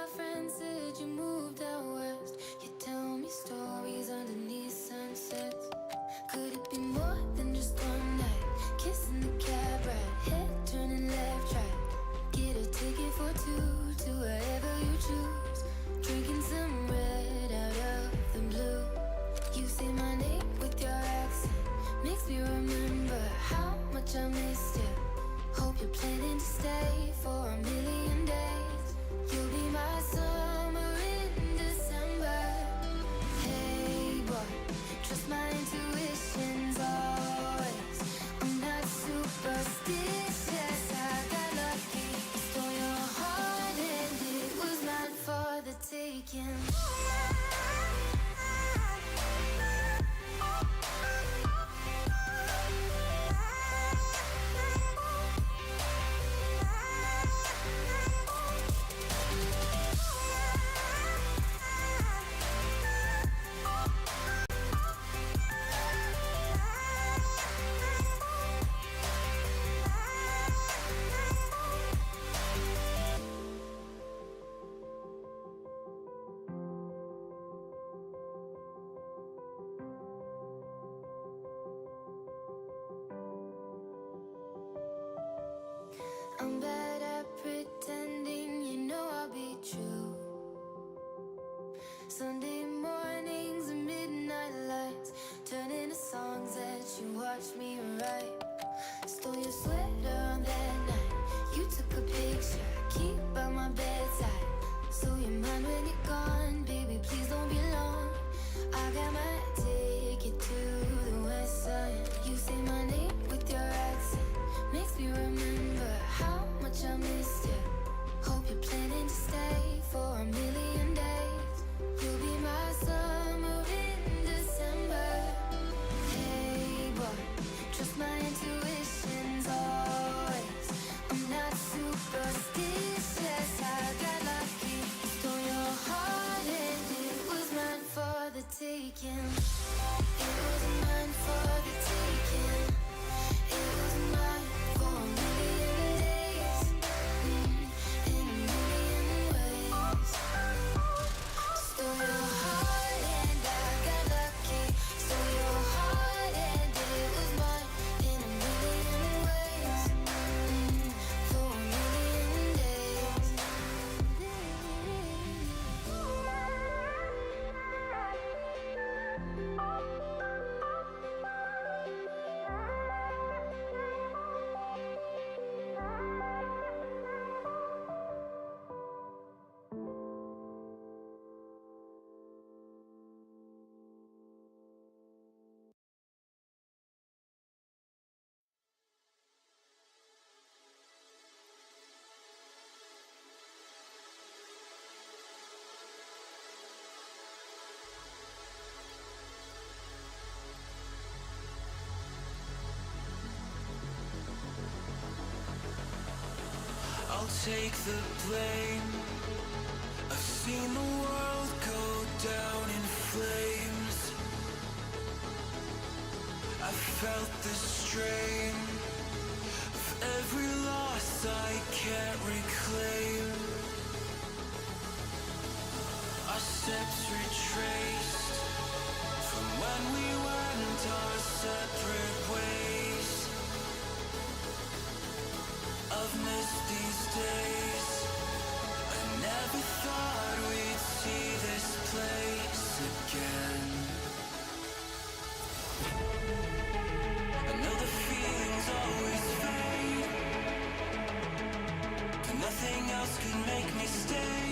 my friends said you moved out west. You tell me stories underneath sunsets. Could it be more than just one night? Kissing the cab ride, head turning left, right. Get a ticket for two to wherever you choose. Drinking some red out of the blue. You say my name with your accent, makes me remember how much I missed you. Hope you're planning to stay for a million days. You'll be my summer in December. Hey boy, trust my intuitions always. I'm not superstitious, I got lucky. Stole your heart and it was not for the taking. I'm bad at pretending, you know I'll be true. Sunday mornings and midnight lights turn into songs that you watch me write. Stole your sweater on that night. You took a picture, keep by my bedside. So you're mine when you're gone, baby, please don't be long. I got my ticket to the west side. You say my name with your accent, makes me remember how much I missed you. Hope you're planning to stay for a million days. You'll be my summer in December. Hey boy, trust my intuitions always. I'm not superstitious, I got lucky. Stole your heart and it was mine for the taking. It was mine for the taking. It was mine for a million days, in a million ways. Stole your heart and I got lucky. Stole your heart and it was mine in a million ways, for a million days. I'll take the blame. I've seen the world go down in flames. I felt the strain of every loss I can't reclaim. Our steps retraced from when we went our separate ways. I've missed these days. I never thought we'd see this place again. I know the feelings always fade, but nothing else could make me stay.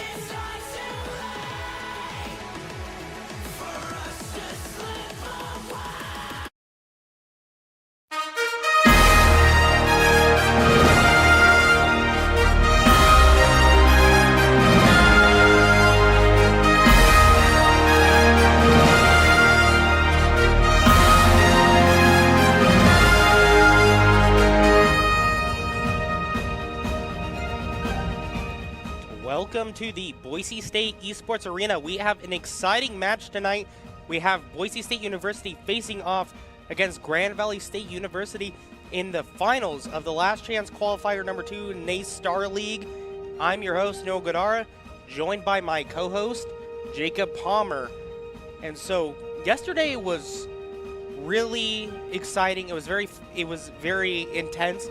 It's not too late for us to slip away. Welcome to the Boise State Esports Arena. We have an exciting match tonight. We have Boise State University facing off against Grand Valley State University in the finals of the Last Chance Qualifier number 2 NACE Starleague. I'm your host, Noah Godara, joined by my co-host, Jacob Palmer. And so yesterday was really exciting. It was very intense.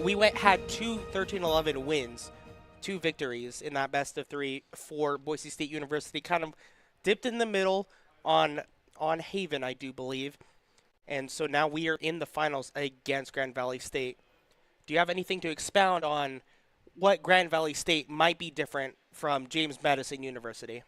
We had two 13-11 wins, two victories in that best of three for Boise State University. Kind of dipped in the middle on Haven, I do believe. And so now we are in the finals against Grand Valley State. Do you have anything to expound on what Grand Valley State might be different from James Madison University?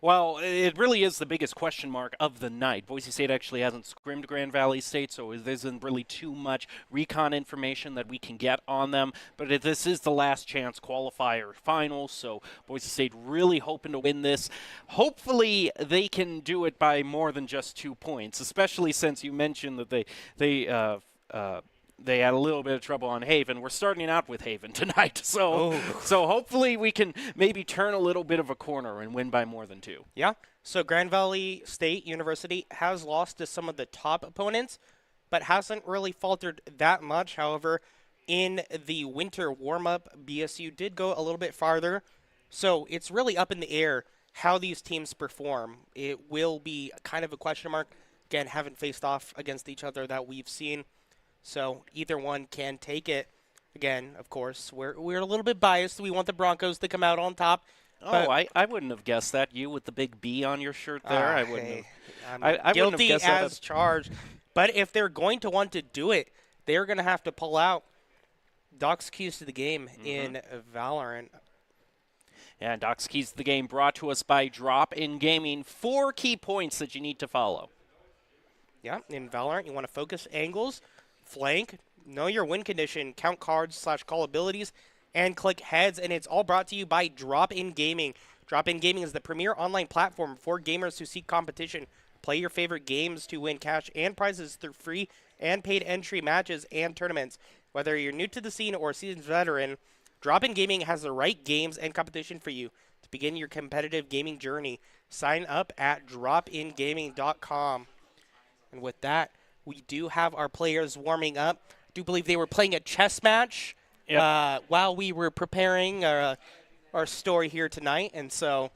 Well, it really is the biggest question mark of the night. Boise State actually hasn't scrimmed Grand Valley State, so there isn't really too much recon information that we can get on them. But this is the last chance qualifier final, so Boise State really hoping to win this. Hopefully they can do it by more than just 2 points, especially since you mentioned that they had a little bit of trouble on Haven. We're starting out with Haven tonight, so hopefully we can maybe turn a little bit of a corner and win by more than 2. Yeah. So Grand Valley State University has lost to some of the top opponents, but hasn't really faltered that much. However, in the winter warm-up, BSU did go a little bit farther. So it's really up in the air how these teams perform. It will be kind of a question mark. Again, haven't faced off against each other that we've seen. So either one can take it. Again, of course, we're a little bit biased. We want the Broncos to come out on top. Oh, I wouldn't have guessed that. You with the big B on your shirt there, I wouldn't hey, have. I'm I guilty wouldn't have guessed as charged. But if they're going to want to do it, they're going to have to pull out Doc's keys to the game in Valorant. Yeah, Doc's keys to the game brought to us by Drop in Gaming. 4 key points that you need to follow. Yeah, in Valorant, you want to focus angles, flank, know your win condition, count cards / call abilities, and click heads. And it's all brought to you by Drop in Gaming. Drop in Gaming is the premier online platform for gamers who seek competition. Play your favorite games to win cash and prizes through free and paid entry matches and tournaments. Whether you're new to the scene or a seasoned veteran, Drop in Gaming has the right games and competition for you to begin your competitive gaming journey. Sign up at dropingaming.com. And with that, we do have our players warming up. I do believe they were playing a chess match while we were preparing our story here tonight. And so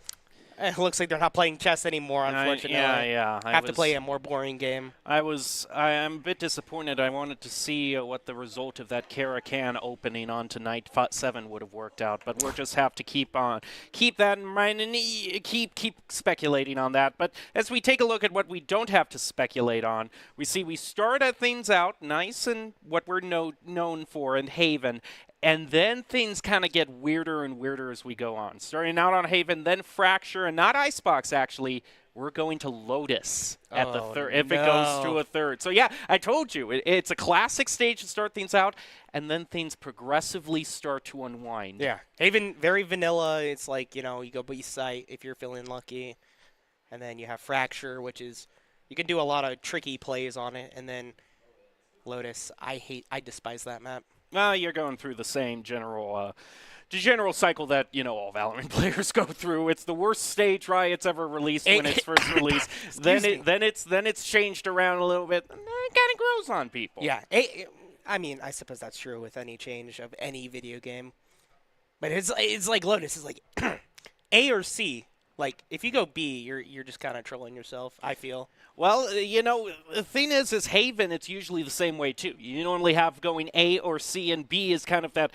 it looks like they're not playing chess anymore, unfortunately. Yeah. Have to play a more boring game. I'm a bit disappointed. I wanted to see what the result of that Caracan opening on tonight 7 would have worked out, but we'll just have to keep that in mind and keep speculating on that. But as we take a look at what we don't have to speculate on, we start things out nice and what we're known for in Haven. And then things kind of get weirder and weirder as we go on. Starting out on Haven, then Fracture, and not Icebox, actually. We're going to Lotus at the third, if it goes to a third. So, yeah, I told you, it's a classic stage to start things out, and then things progressively start to unwind. Yeah. Haven, very vanilla. It's like, you go Beast Sight if you're feeling lucky. And then you have Fracture, which is, you can do a lot of tricky plays on it. And then Lotus, I despise that map. Well, you're going through the same general cycle that, all Valorant players go through. It's the worst stage Riot's ever released when it's first released. then it's changed around a little bit. And then it kind of grows on people. Yeah. I suppose that's true with any change of any video game. But it's like Lotus is like A or C. Like, if you go B, you're just kind of trolling yourself, I feel. Well, the thing is Haven, it's usually the same way, too. You normally have going A or C, and B is kind of that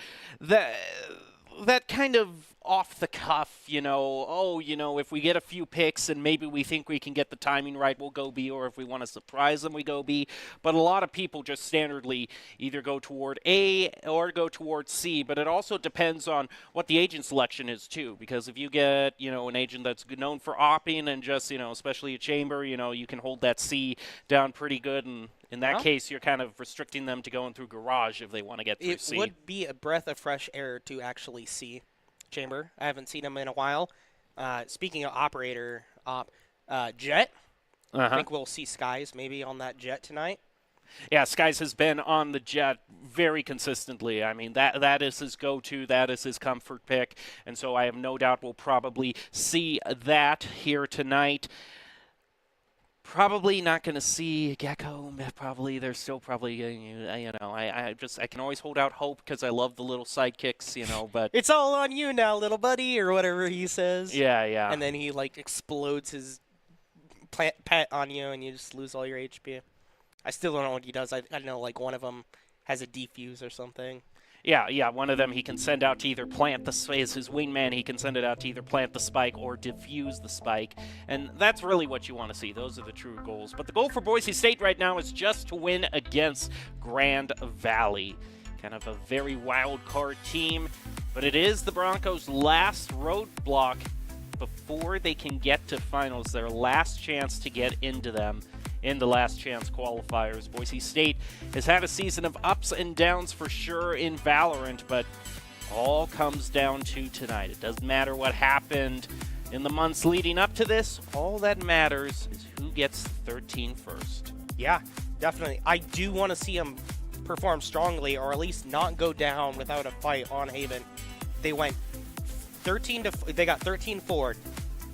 kind of off the cuff, if we get a few picks and maybe we think we can get the timing right, we'll go B, or if we want to surprise them, we go B. But a lot of people just standardly either go toward A or go toward C, but it also depends on what the agent selection is, too, because if you get, an agent that's known for opping and just, especially a chamber, you can hold that C down pretty good, and in that case, you're kind of restricting them to going through Garage if they want to get through C. It would be a breath of fresh air to actually see Chamber. I haven't seen him in a while. Speaking of operator, Jet. I think we'll see Skies maybe on that Jet tonight. Yeah, Skies has been on the Jet very consistently. I mean, that is his go-to. That is his comfort pick. And so I have no doubt we'll probably see that here tonight. Probably not going to see Gecko. Probably they're still probably I can always hold out hope because I love the little sidekicks, But It's all on you now, little buddy, or whatever he says. yeah. And then he like explodes his pet on you, and you just lose all your HP. I still don't know what he does. I know like one of them has a defuse or something. Yeah, one of them he can send out to either plant the as his wingman, he can send it out to either plant the spike or defuse the spike. And that's really what you want to see. Those are the true goals. But the goal for Boise State right now is just to win against Grand Valley. Kind of a very wild card team, but it is the Broncos' last roadblock before they can get to finals, their last chance to get into them in the last chance qualifiers. Boise State has had a season of ups and downs for sure in Valorant, but all comes down to tonight. It doesn't matter what happened in the months leading up to this. All that matters is who gets 13 first. Yeah, definitely. I do want to see them perform strongly, or at least not go down without a fight on Haven. They went they got 13 forward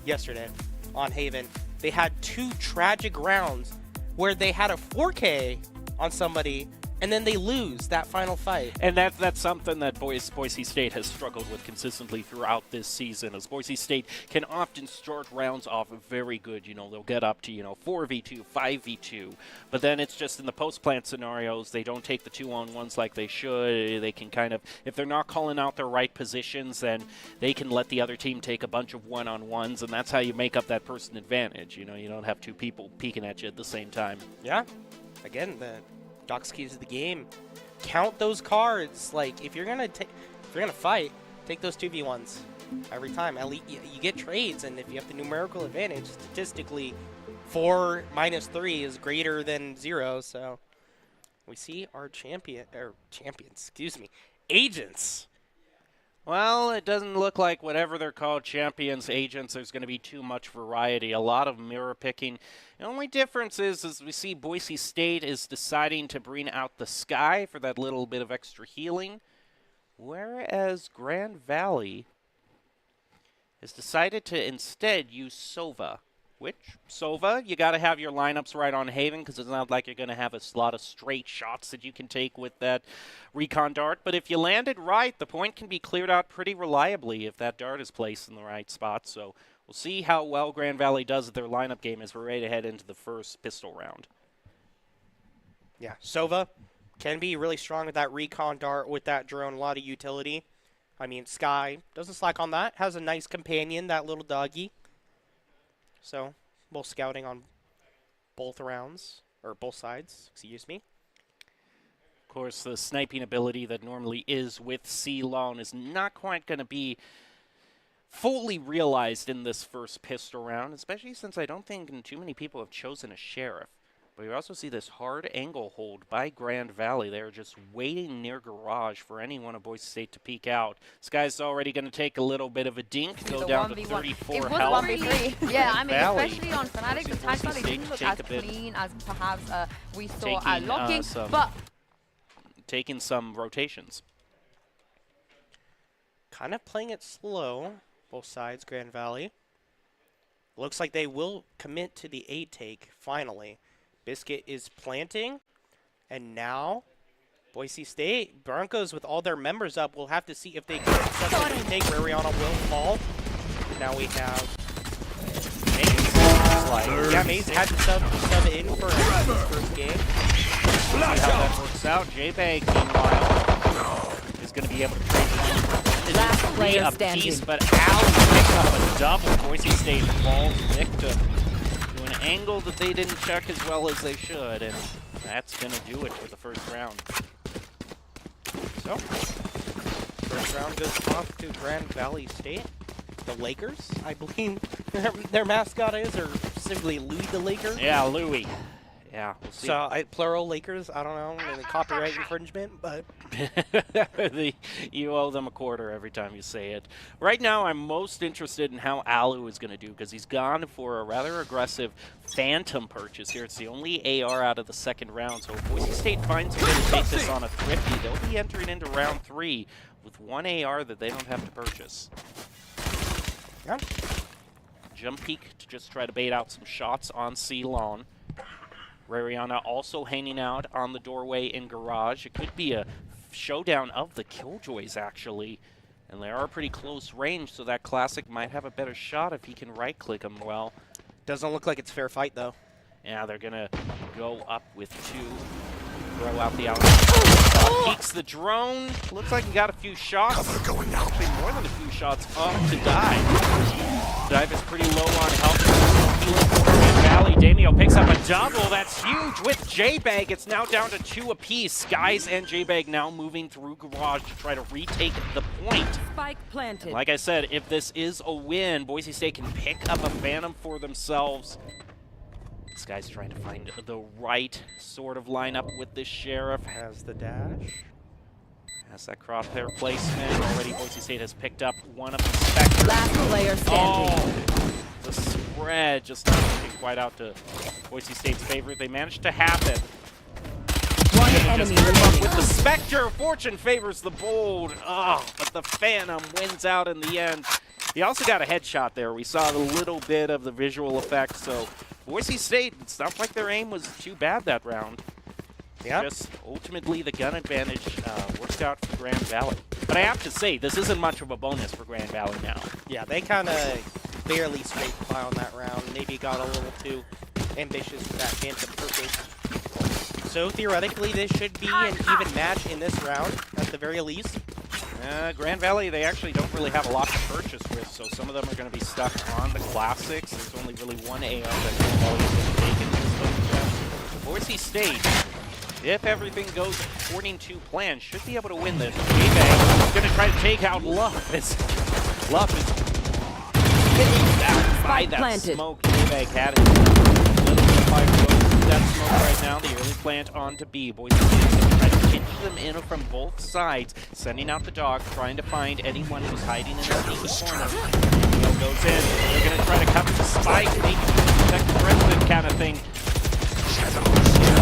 yesterday on Haven. They had 2 tragic rounds where they had a 4K on somebody, and then they lose that final fight. And that's something that Boise State has struggled with consistently throughout this season, as Boise State can often start rounds off very good. They'll get up to, 4v2, 5v2. But then it's just in the post-plant scenarios, they don't take the 2-on-1s like they should. They can kind of, if they're not calling out their right positions, then they can let the other team take a bunch of 1-on-1s, and that's how you make up that person advantage. You don't have 2 people peeking at you at the same time. Yeah. Again, the Doc's keys to the game. Count those cards. Like, if you're gonna fight, take those 2v1s every time. At least you get trades, and if you have the numerical advantage, statistically, 4 - 3 is greater than 0. So we see our agents. Well, it doesn't look like whatever they're called, champions, agents, there's going to be too much variety. A lot of mirror picking. The only difference is we see Boise State is deciding to bring out the Sky for that little bit of extra healing, whereas Grand Valley has decided to instead use Sova. Which, Sova, you got to have your lineups right on Haven, because it's not like you're going to have a lot of straight shots that you can take with that recon dart. But if you land it right, the point can be cleared out pretty reliably if that dart is placed in the right spot. So we'll see how well Grand Valley does at their lineup game as we're ready to head into the first pistol round. Yeah, Sova can be really strong with that recon dart, with that drone, a lot of utility. I mean, Sky doesn't slack on that. Has a nice companion, that little doggy. So, both scouting on both rounds, or both sides, excuse me. Of course, the sniping ability that normally is with C-Lone is not quite going to be fully realized in this first pistol round, especially since I don't think too many people have chosen a Sheriff. But you also see this hard angle hold by Grand Valley. They're just waiting near garage for any one of Boise State to peek out. This guy's already going to take a little bit of a dink, go down to 34 health. 1v3. Yeah, I mean, Valley. especially on Fnatic, the tag side didn't look as clean as perhaps we saw at Locking, but taking some rotations. Kind of playing it slow, both sides, Grand Valley. Looks like they will commit to the A take, finally. Biscuit is planting, and now Boise State, Broncos with all their members up, will have to see if they can successfully take. Mariana will fall. Now we have Maze. Yeah, Maze had to sub in for his first game. See how that works out. J-Bag, meanwhile, is going to be able to trade last player a standing. piece, but Al picks up a double. Boise State falls victim to an angle that they didn't check as well as they should, and that's going to do it for the first round. So, first round goes off to Grand Valley State. The Lakers, I believe their mascot is, or specifically Louis the Laker. Yeah, Louis. Yeah, we'll see. So, plural Lakers, I don't know, copyright infringement, but... You owe them a quarter every time you say it. Right now, I'm most interested in how Alu is going to do, because he's gone for a rather aggressive Phantom purchase here. It's the only AR out of the second round, so if Boise State finds a way to take this on a thrifty, they'll be entering into round 3 with one AR that they don't have to purchase. Yeah. jump peek to just try to bait out some shots on C-Lon. Rariana also hanging out on the doorway in garage. It could be a showdown of the Killjoys, actually. And they are pretty close range, so that Classic might have a better shot if he can right-click them well. Doesn't look like it's fair fight, though. Yeah, they're going to go up with 2. Throw out the out. Peeks the drone. Looks like he got a few shots. Actually, more than a few shots up to Dive. Dive is pretty low on health. Healing for Grand Valley. Damio picks up a double. That's huge with J-Bag. It's now down to 2 apiece. Skies and J-Bag now moving through garage to try to retake the point. Spike planted. And like I said, if this is a win, Boise State can pick up a Phantom for themselves. This guy's trying to find the right sort of lineup with this Sheriff. Has the dash. Has that crosshair placement. Already Boise State has picked up one of the Spectres. Last player standing. Oh, the spread just not working quite out to Boise State's favor. They managed to have it. One Just enemy move up remaining. with the Spectre. Fortune favors the bold. Oh, but the Phantom wins out in the end. He also got a headshot there. We saw a little bit of the visual effect, so Boise State, it's not like their aim was too bad that round. Yeah. Just ultimately the gun advantage worked out for Grand Valley. But I have to say, this isn't much of a bonus for Grand Valley now. Yeah, they kind of barely scraped by on that round. Maybe got a little too ambitious with that Phantom purchase. So theoretically, this should be an even match in this round, at the very least. Grand Valley, they actually don't really have a lot to purchase with, so some of them are going to be stuck on the Classics. There's only really one AR that Grand Valley is going to take in this round. Boise State, if everything goes according to plan, should be able to win this. J-Bag is going to try to take out Luff. Luff is getting out by that planted. smoke. J-Bag had it. That smoke right now, the early plant onto B. Boise State is going to try to pinch them in from both sides, sending out the dog, trying to find anyone who's hiding in that sneaky corner. Neil goes in. They're going to try to cover the spike, maybe protect the president kind of thing.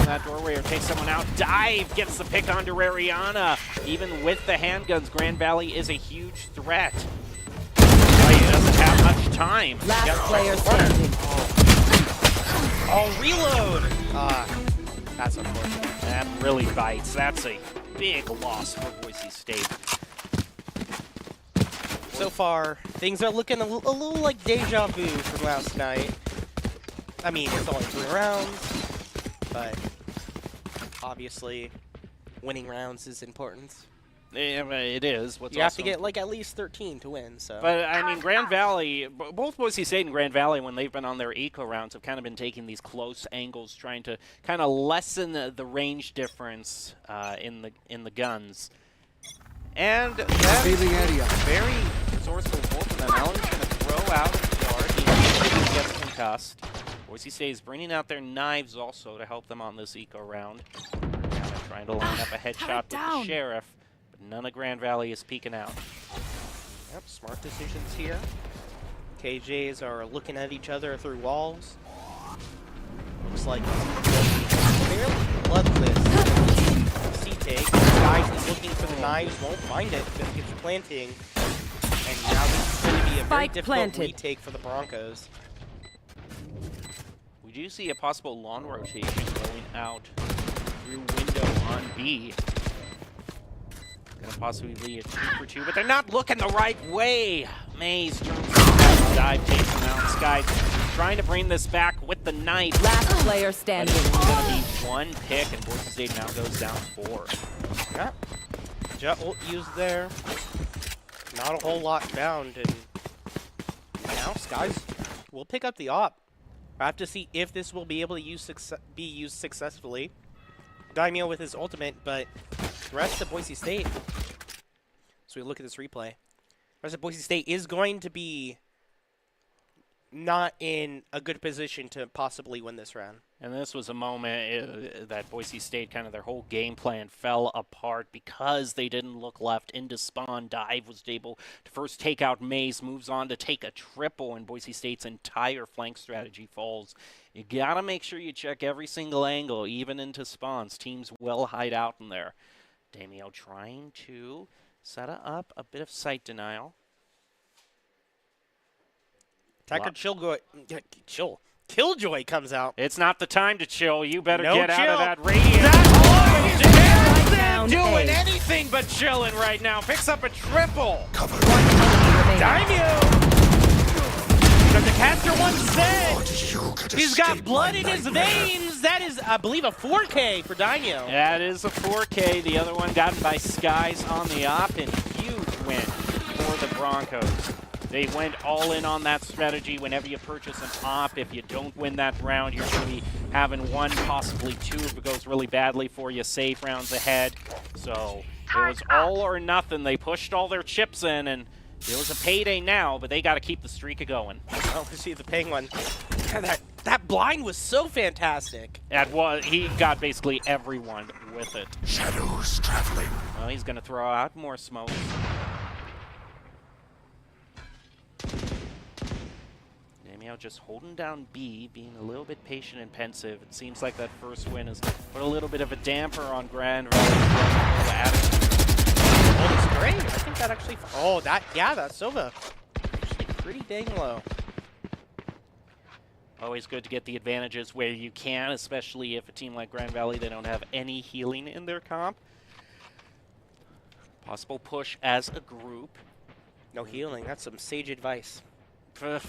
That doorway or take someone out. Dive gets the pick onto Rariana. Even with the handguns, Grand Valley is a huge threat. He doesn't have much time. Last player standing. Oh, reload! That's unfortunate. That really bites. That's a big loss for Boise State. So far, things are looking a little like deja vu from last night. I mean, it's only 3 rounds, but obviously, winning rounds is important. Yeah, it is. You have to get like at least 13 to win. So, But I mean, Grand Valley, both Boise State and Grand Valley, when they've been on their eco rounds, have kind of been taking these close angles, trying to kind of lessen the range difference in the guns. And that is very resourceful both of them. Allen's going to throw out the dart. He gets concussed. Boise State is bringing out their knives also to help them on this eco round. Now they're trying to line up a headshot with the Sheriff. None of Grand Valley is peeking out. yep, smart decisions here. KJs are looking at each other through walls. Looks like fairly bloodless C-take. Guys is looking for the knives, won't find it because it gets planting. And now this is going to be a very Spike difficult planted. retake for the Broncos. We do see a possible lawn rotation going out through window on B. Gonna possibly be a 2 for 2, but they're not looking the right way. Maze turns around, Dive takes him out. Sky's trying to bring this back with the knife. Last player But standing. it's gonna be 1 pick, and Boise State now goes down 4. Yeah. Jet ult used there. Not a whole lot found, and now Skies will pick up the op. I have to see if this will be able to be used successfully. Daimyo with his ultimate, but the rest of Boise State, so we look at this replay, the rest of Boise State is going to be not in a good position to possibly win this round. And this was a moment that Boise State, kind of their whole game plan fell apart because they didn't look left into spawn. Dive was able to first take out Maze, moves on to take a triple, and Boise State's entire flank strategy falls. You gotta make sure you check every single angle, even into spawns. Teams will hide out in there. Damio trying to set up a bit of sight denial. Attacker Killjoy comes out. It's not the time to chill. You better No get out of chill. that radius. Strike They're down doing A. anything but chilling right now. Picks up a triple. One enemy remaining. Daimyo! But the caster once said he's got blood in his veins. That is, I believe, a 4K for Daimyo. That is a 4K. The other one gotten by Skies on the op, and huge win for the Broncos. They went all in on that strategy. Whenever you purchase an op, if you don't win that round, you're going to be having one, possibly two if it goes really badly for you. Save rounds ahead. So it was all or nothing. They pushed all their chips in, and it was a payday now, but they got to keep the streak going. Oh, we see the ping one. Yeah, that blind was so fantastic. He got basically everyone with it. Shadows traveling. Well, he's going to throw out more smoke. Damio just holding down B, being a little bit patient and pensive. It seems like that first win has put a little bit of a damper on Grand Valley. Oh, it's great. I think that actually. Oh, that Sova. Actually pretty dang low. Always good to get the advantages where you can, especially if a team like Grand Valley, they don't have any healing in their comp. Possible push as a group. No healing. That's some sage advice. I'm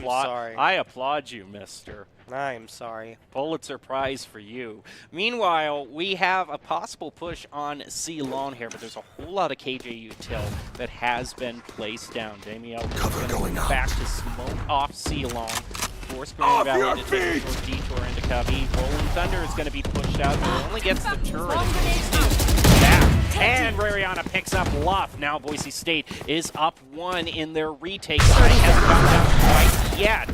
sorry. I applaud you, mister. I'm sorry. Pulitzer Prize for you. Meanwhile, we have a possible push on C long here, but there's a whole lot of KJ util that has been placed down. Damien going back to smoke off C long. Force Grand Valley to take a short detour into Cubby. Rolling Thunder is going to be pushed out, but it only gets the turret. And Rariana picks up Luff. Now Boise State is up 1 in their retake. Hasn't gotten down quite yet.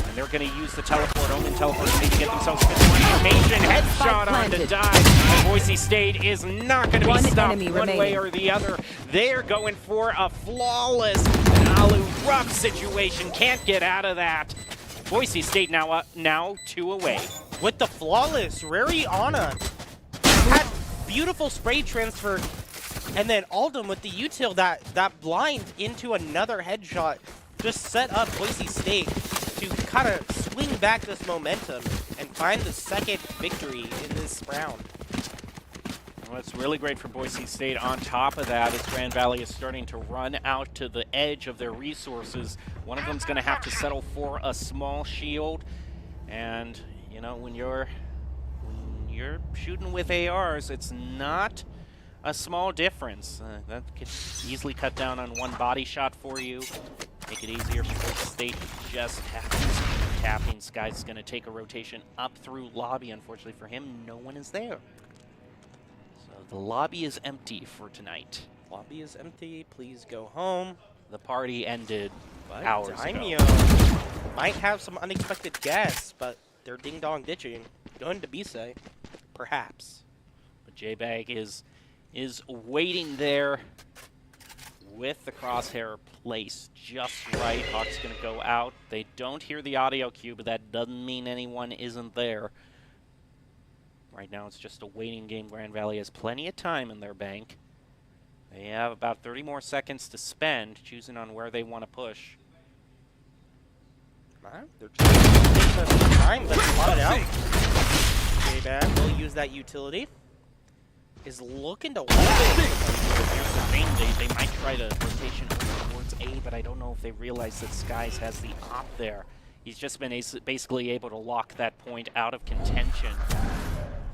And they're going to use the teleport, Omen teleport, to maybe get themselves a bit more information. Headshot on the dive. And Boise State is not going to be stopped one way or the other. They're going for a flawless Alu rough situation. Can't get out of that. Boise State now 2 away. With the flawless Rariana. Had beautiful spray transfer, and then Aldum with the util that blind into another headshot just set up Boise State to kind of swing back this momentum and find the second victory in this round. Well, it's really great for Boise State. On top of that, as Grand Valley is starting to run out to the edge of their resources, one of them's going to have to settle for a small shield, and you know, when you're shooting with ARs, it's not a small difference. That could easily cut down on one body shot for you. Make it easier for Boise State to just have tapping. Sky's going to take a rotation up through lobby. Unfortunately for him, no one is there. So the lobby is empty for tonight. Lobby is empty. Please go home. The party ended But hours ago. Daimyo might have some unexpected guests, but they're ding-dong ditching. Going to B-Say. Perhaps. But J-Bag is waiting there with the crosshair placed just right. Hawk's going to go out. They don't hear the audio cue, but that doesn't mean anyone isn't there. Right now it's just a waiting game. Grand Valley has plenty of time in their bank. They have about 30 more seconds to spend, choosing on where they want to push. They're just taking some time, but slot it out. J-Bag will use that utility. Is looking to win. Here's the thing, they might try to rotation over towards A, but I don't know if they realize that Skies has the op there. He's just been basically able to lock that point out of contention.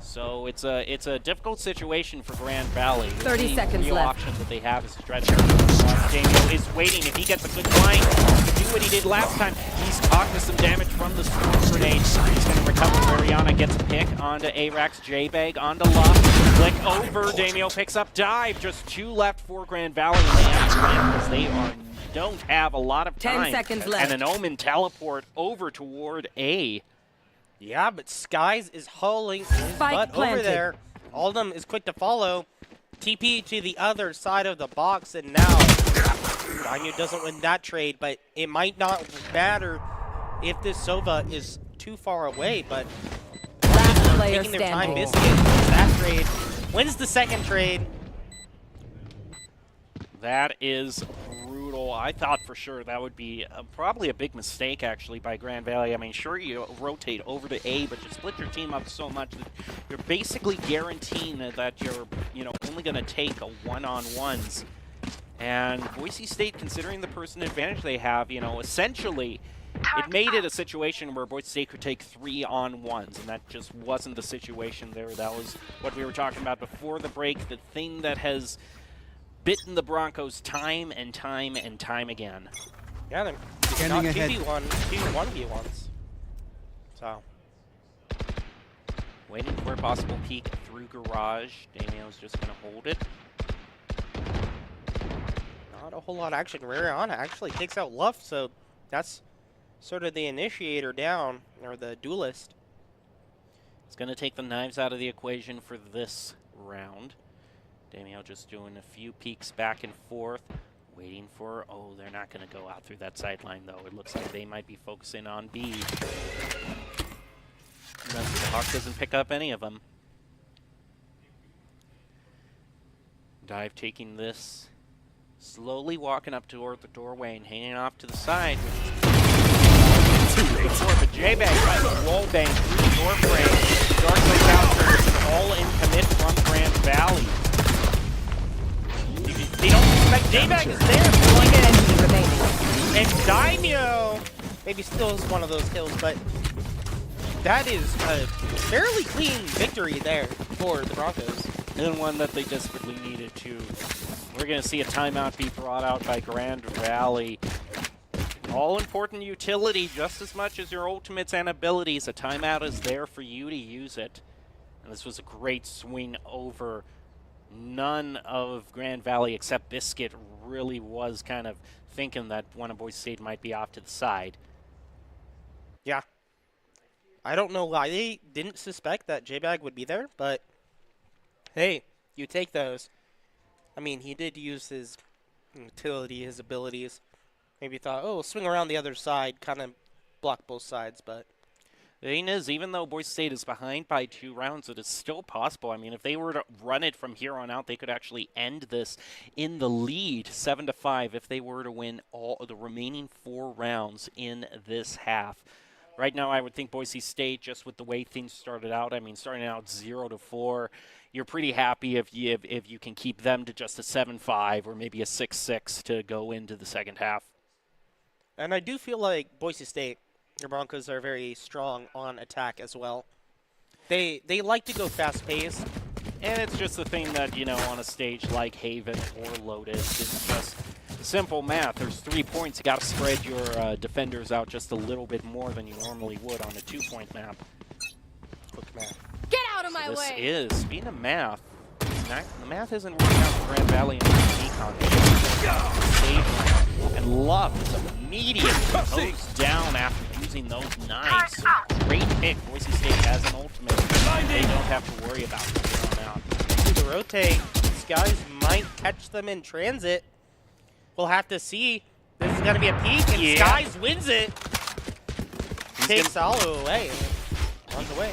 So it's a difficult situation for Grand Valley. 30 seconds real left. option that they have is stretcher. Daniel is waiting. If he gets a good blind, he can do what he did last time. He's caught with some damage from the storm grenade. He's going to recover. Ariana gets a pick onto Arax. J-Bag onto Luff. Click over. Daniel picks up dive. Just 2 left for Grand Valley. Because they don't have a lot of time. 10 seconds left. And an Omen teleport over toward A. Yeah, but Skies is hauling his butt over there. Aldum is quick to follow. TP to the other side of the box, and now Daimyo doesn't win that trade, but it might not matter if this Sova is too far away, but Last player taking their time. standing. Biscuit wins that trade, wins the second trade. That is brutal. I thought for sure that would be probably a big mistake, actually, by Grand Valley. I mean, sure, you rotate over to A, but you split your team up so much that you're basically guaranteeing that you're, only going to take a one-on-ones. And Boise State, considering the person advantage they have, essentially, it made it a situation where Boise State could take 3-on-1s, and that just wasn't the situation there. That was what we were talking about before the break, the thing that has bitten the Broncos time and time and time again. Yeah, they're not 1v1s. So. Waiting for a possible peek through garage. Daniel's just going to hold it. Not a whole lot of action. Rariana actually takes out Luff, so that's sort of the initiator down, or the duelist. It's going to take the knives out of the equation for this round. Daniel just doing a few peeks back and forth, waiting for, oh, they're not going to go out through that sideline, though. It looks like they might be focusing on B. The Hawk doesn't pick up any of them. Dive taking this, slowly walking up toward the doorway and hanging off to the side, but J-Bag tries to wall bang through the door frame. Dark goes out for an all-in commit from Grand Valley. They don't expect J-Bag is there. One enemy remaining. And Daimyo maybe steals one of those kills, but that is a fairly clean victory there for the Broncos. And one that they desperately needed to. We're going to see a timeout be brought out by Grand Valley. All-important utility just as much as your ultimates and abilities. A timeout is there for you to use it. And this was a great swing over. None of Grand Valley except Biscuit really was kind of thinking that one of Boise State might be off to the side. Yeah. I don't know why they didn't suspect that J-Bag would be there, but hey, you take those. I mean, he did use his utility, his abilities. Maybe thought, oh, swing around the other side, kind of block both sides, but the thing is, even though Boise State is behind by 2 rounds, it is still possible. I mean, if they were to run it from here on out, they could actually end this in the lead, 7-5, if they were to win all of the remaining 4 rounds in this half. Right now, I would think Boise State, just with the way things started out, I mean, starting out 0-4, you're pretty happy if you can keep them to just a 7-5 or maybe a 6-6 to go into the second half. And I do feel like Boise State, the Broncos, are very strong on attack as well. They like to go fast-paced. And it's just the thing that, on a stage like Haven or Lotus, it's just simple math. There's 3 points. You got to spread your defenders out just a little bit more than you normally would on a 2-point map. Quick math. Get out of my This way! is, speaking of math, the math isn't working out for Grand Valley in the decon. And Love immediately goes down after using those knives. So great pick. Boise State has an ultimate. They don't have to worry about it from here on out. See the rotate. These guys might catch them in transit. We'll have to see. This is going to be a peak, and Skies wins it. Takes Alo away and runs away.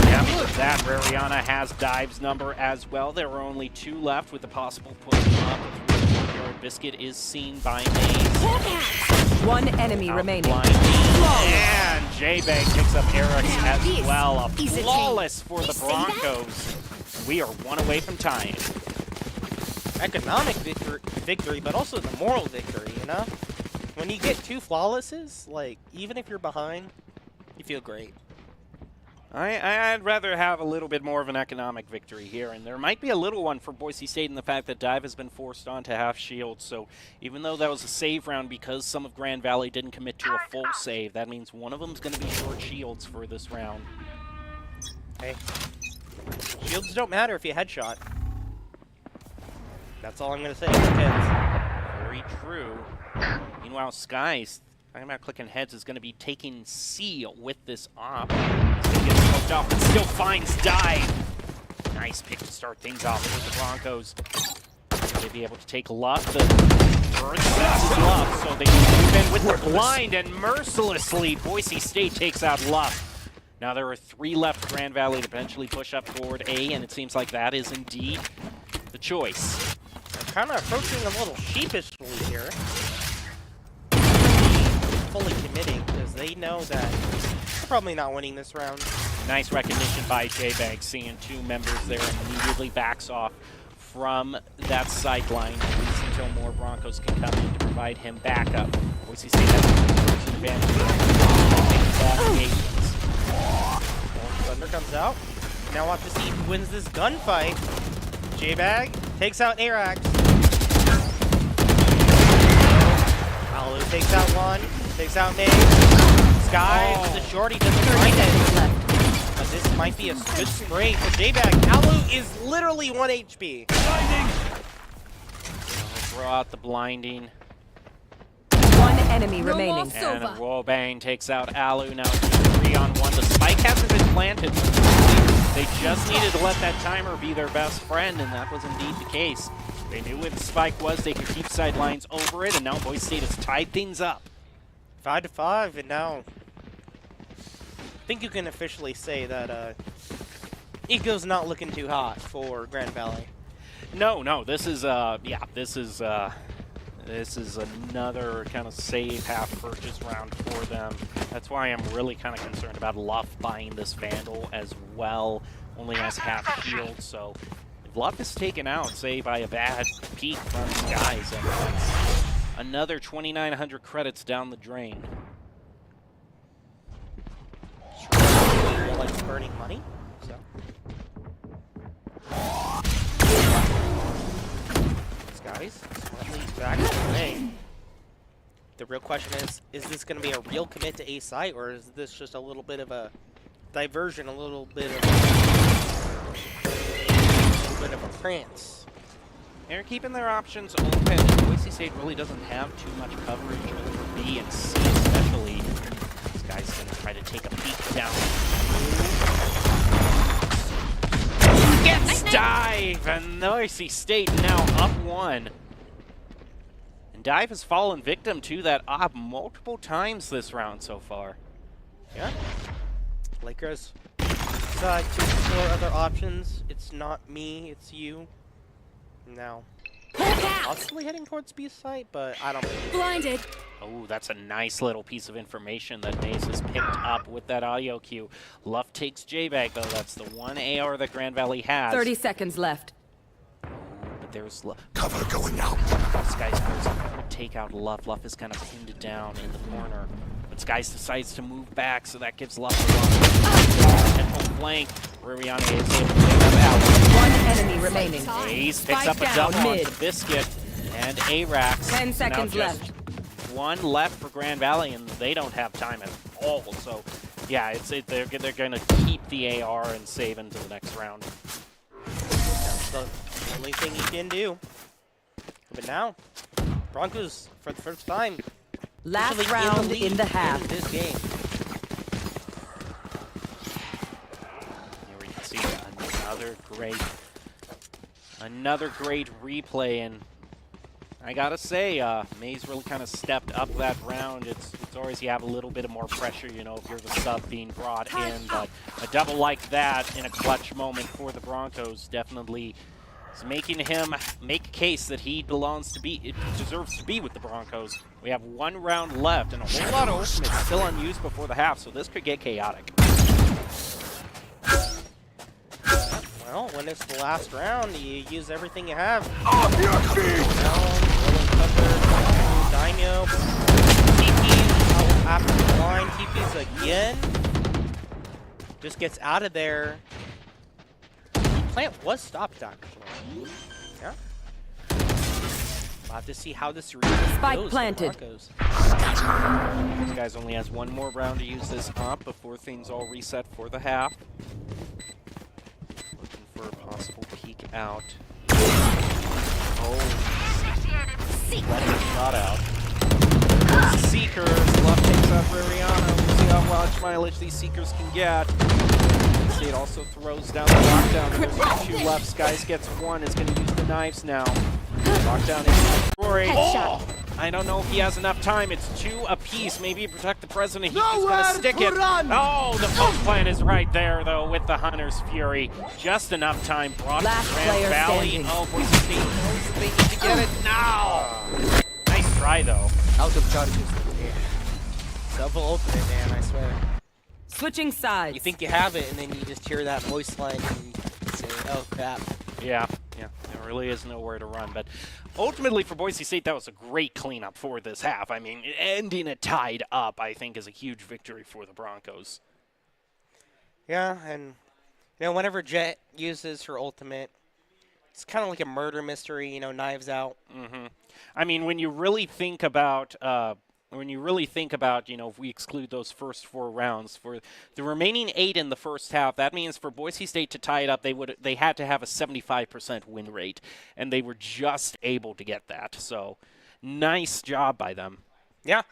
Yeah, with that, Rariana has Dive's number as well. There are only 2 left with the possible push up. Biscuit is seen by NACE. One enemy remaining. And J-Bag picks up Eric's as well. A flawless for the Broncos. We are 1 away from tying. Economic victory, but also the moral victory, When you get 2 flawlesses, like, even if you're behind, you feel great. I'd rather have a little bit more of an economic victory here, and there might be a little one for Boise State in the fact that Dive has been forced onto half shield, so even though that was a save round because some of Grand Valley didn't commit to a full save, that means one of them's going to be short shields for this round. Hey, shields don't matter if you headshot. That's all I'm going to say, kids. Very true. Meanwhile, Skies, talking about clicking heads, is going to be taking C with this op. Gets smoked off and still finds Dive. Nice pick to start things off with the Broncos. Will they be able to take Luff? The bird senses Luff, so they can move in with the blind, and mercilessly, Boise State takes out Luff. Now there are 3 left. Grand Valley to potentially push up toward A, and it seems like that is indeed the choice. kind of approaching a little sheepishly here. Fully committing because they know that they're probably not winning this round. Nice recognition by J-Bag, seeing two members there, and immediately backs off from that sideline, at least until more Broncos can come in to provide him backup. Boise State has an advantage. Thunder comes out. Now we'll have to see who wins this gunfight. J-Bag takes out Arax. Alu takes out one, takes out Nate. Sky with the shorty doesn't find it. But this might be a good spray for J-Bag. Alu is literally 1 HP. Throw out the blinding. One enemy remaining. And Wobang takes out Alu. Now 3-on-1. The spike hasn't been planted. They just needed to let that timer be their best friend, and that was indeed the case. They knew where the spike was. They could keep sidelines over it, and now Boise State has tied things up. 5-5, and now I think you can officially say that Eco's not looking too hot for Grand Valley. No, this is this is another kind of safe half purchase round for them. That's why I'm really kind of concerned about Luff buying this Vandal as well. Only has half shield, so if Luff is taken out, say by a bad peek from these guys, and that's another 2,900 credits down the drain. Sure, like burning money. So. These guys smartly back away. The real question is this going to be a real commit to A site, or is this just a little bit of a diversion, a little bit of a prance? They're keeping their options open. Boise State really doesn't have too much coverage over B and C especially. This guy's going to try to take a peek down. Gets dive, and Boise State now up 1. And Dive has fallen victim to that op multiple times this round so far. Yeah. Lakers decide to explore other options. It's not me, it's you. Now, possibly heading towards B site, but I don't believe it. Blinded. Oh, that's a nice little piece of information that NACE has picked up with that audio cue. Luff takes J-Bag, though. That's the one AR that Grand Valley has. 30 seconds left. But there's Luff. Cover going out. Skies goes to take out Luff. Luff is kind of pinned down in the corner. But Skies decides to move back, so that gives Luff a potential flank. Ruriana is able to pick up out. One enemy remaining. Ace picks up a down double on mid. the Biscuit and Arax. 10 seconds now just left. One left for Grand Valley, and they don't have time at all. So, yeah, they're going to keep the AR and save into the next round. That's the only thing he can do. But now, Broncos, for the first time, Last officially round lead in the half. in this game. Here we can see another great replay, and I gotta say, Maze really kind of stepped up that round. It's always you have a little bit of more pressure, you know, if you're the sub being brought in, but a double like that in a clutch moment for the Broncos definitely is making him make a case that he deserves to be with the Broncos. We have 1 round left and a whole lot of ultimates still unused before the half, so this could get chaotic. Well, when it's the last round, you use everything you have. Off your feet! Daimyo, TP's after the line, TP's again. Just gets out of there. Plant was stopped, actually. Yeah. We'll have to see how this really Spike goes planted. for Broncos. This guy only has 1 more round to use this op before things all reset for the half. Looking for a possible peek out. Oh, letting a shot out. Seekers, Luff takes out Ruriana. We'll see how much mileage these Seekers can get. State also throws down the lockdown. There's 2 left. Skies gets 1. Is going to use the knives now. Lockdown is destroyed. Headshot. I don't know if he has enough time. It's 2 apiece. Maybe protect the president. He's just gonna stick it. Oh, the post plant is right there though with the Hunter's Fury. Just enough time. Brought Last to Grand player Valley. standing. Oh, Boise State knows that they need to get it now. Nice try though. Out of charges. Double ultimate, man, I swear. Switching sides. You think you have it, and then you just hear that voice line and say, oh, crap. Yeah, there really is nowhere to run. But ultimately for Boise State, that was a great cleanup for this half. I mean, ending it tied up, I think, is a huge victory for the Broncos. Yeah, and, you know, whenever Jet uses her ultimate, it's kind of like a murder mystery, you know, knives out. I mean, when you really think about, you know, if we exclude those first 4 rounds, for the remaining 8 in the first half, that means for Boise State to tie it up, they had to have a 75% win rate, and they were just able to get that. So, nice job by them. Yeah.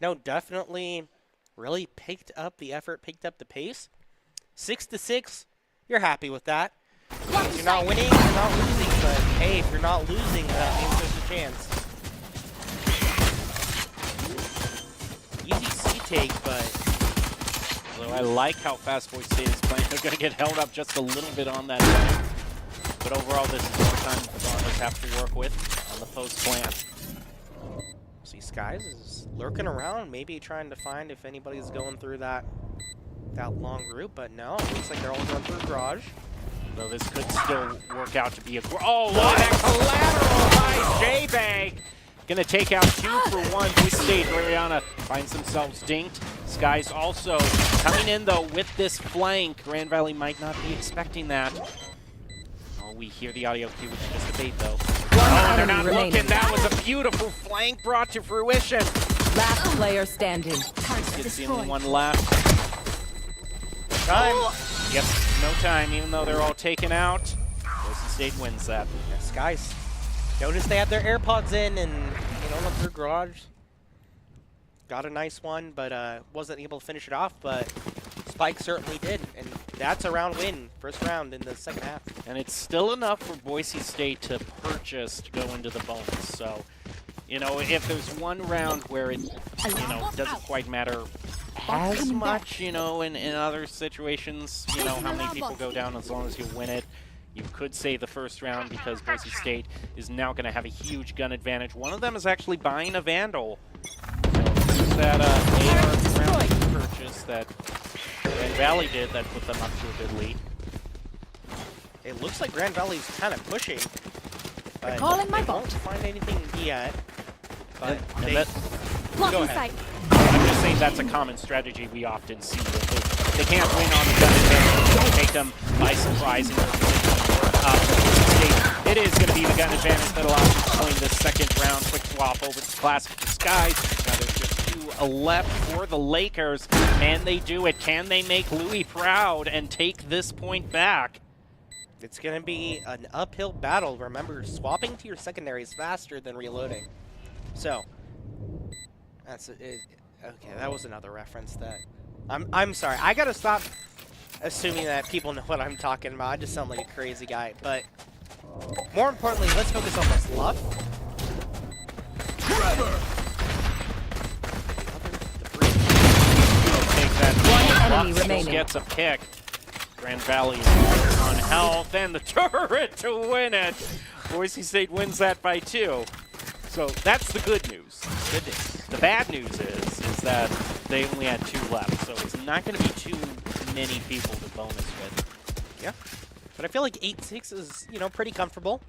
No, definitely really picked up the effort, picked up the pace. 6-6, you're happy with that. If you're not winning, you're not losing, but hey, if you're not losing, that means there's a chance. Easy C-take, but... So I like how fast Boise State is playing. They're going to get held up just a little bit on that line. But overall, this is more time the Broncos have to work with on the post plant. See, Skies is lurking around, maybe trying to find if anybody's going through that long route, but no, it looks like they're all going through garage. Though this could still work out to be a... Oh, what a collateral by J-Bag! Gonna take out 2 for 1. Boise State, Ariana finds themselves dinked. Skies also coming in, though, with this flank. Grand Valley might not be expecting that. Oh, we hear the audio cue, which is just a bait, though. Oh, and they're not looking. That was a beautiful flank brought to fruition. Last player standing. It's the only one left. Time! Yep, no time, even though they're all taken out. Boise State wins that. Yeah, Skies. Notice they had their AirPods in and, you know, went through garage. Got a nice one, but wasn't able to finish it off, but Spike certainly did. And that's a round win, first round in the second half. And it's still enough for Boise State to purchase to go into the bonus. So, you know, if there's one round where it, you know, doesn't quite matter as much, you know, in other situations, you know, how many people go down as long as you win it. You could say the first round because Boise State is now going to have a huge gun advantage. One of them is actually buying a Vandal. So there's that AR round purchase that Grand Valley did that put them up to a good lead. It looks like Grand Valley's kind of pushing, but Calling my they bot. won't find anything yet. But And they, that, go ahead. I'm just saying that's a common strategy we often see. If they can't win on the gun advantage, take them by surprise in their position. It is going to be the gun advantage that allows you to win this second round. Quick swap over to Classic Disguise. Now there's just 2 left for the Lakers. Can they do it? Can they make Louis proud and take this point back? It's going to be an uphill battle. Remember, swapping to your secondary is faster than reloading. So, that's it. Okay, that was another reference that... I'm sorry. I got to stop assuming that people know what I'm talking about. I just sound like a crazy guy. But more importantly, let's focus on what's left. Trevor! Take that. One enemy Still remaining. gets a pick. Grand Valley is on health and the turret to win it. Boise State wins that by 2. So that's the good news. Good news. The bad news is that they only had 2 left, so it's not going to be too many people to bonus with. Yeah, but I feel like 8-6 is, you know, pretty comfortable.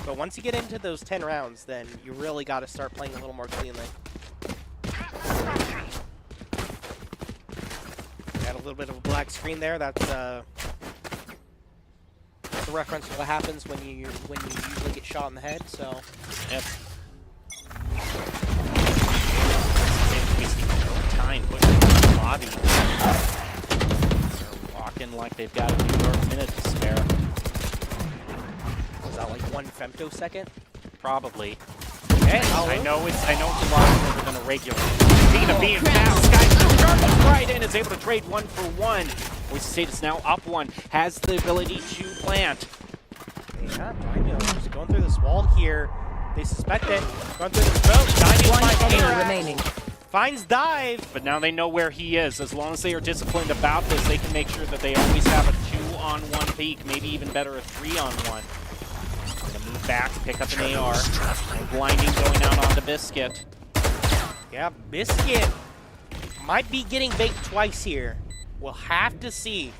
But once you get into those 10 rounds, then you really got to start playing a little more cleanly. Got a little bit of a black screen there. That's a reference to what happens when you usually get shot in the head. So, Yep. Wasting no time pushing the lobby. They're walking like they've got a few more minutes to spare. was that like 1 femtosecond? Probably. Okay, I know it's a lot more than a regular. Speaking of being found, Sky charges right in, is able to trade 1 for 1. Boise State is now up 1, has the ability to plant. Yeah, I know. Just going through this wall here. They suspect it. Going through the throat. Diving One finds enemy Arax. remaining. Finds dive. But now they know where he is. As long as they are disciplined about this, they can make sure that they always have a 2-on-1 peak, maybe even better a 3-on-1. Gonna move back, pick up an AR. And blinding going out onto Biscuit. Yeah, Biscuit might be getting baked twice here. We'll have to see.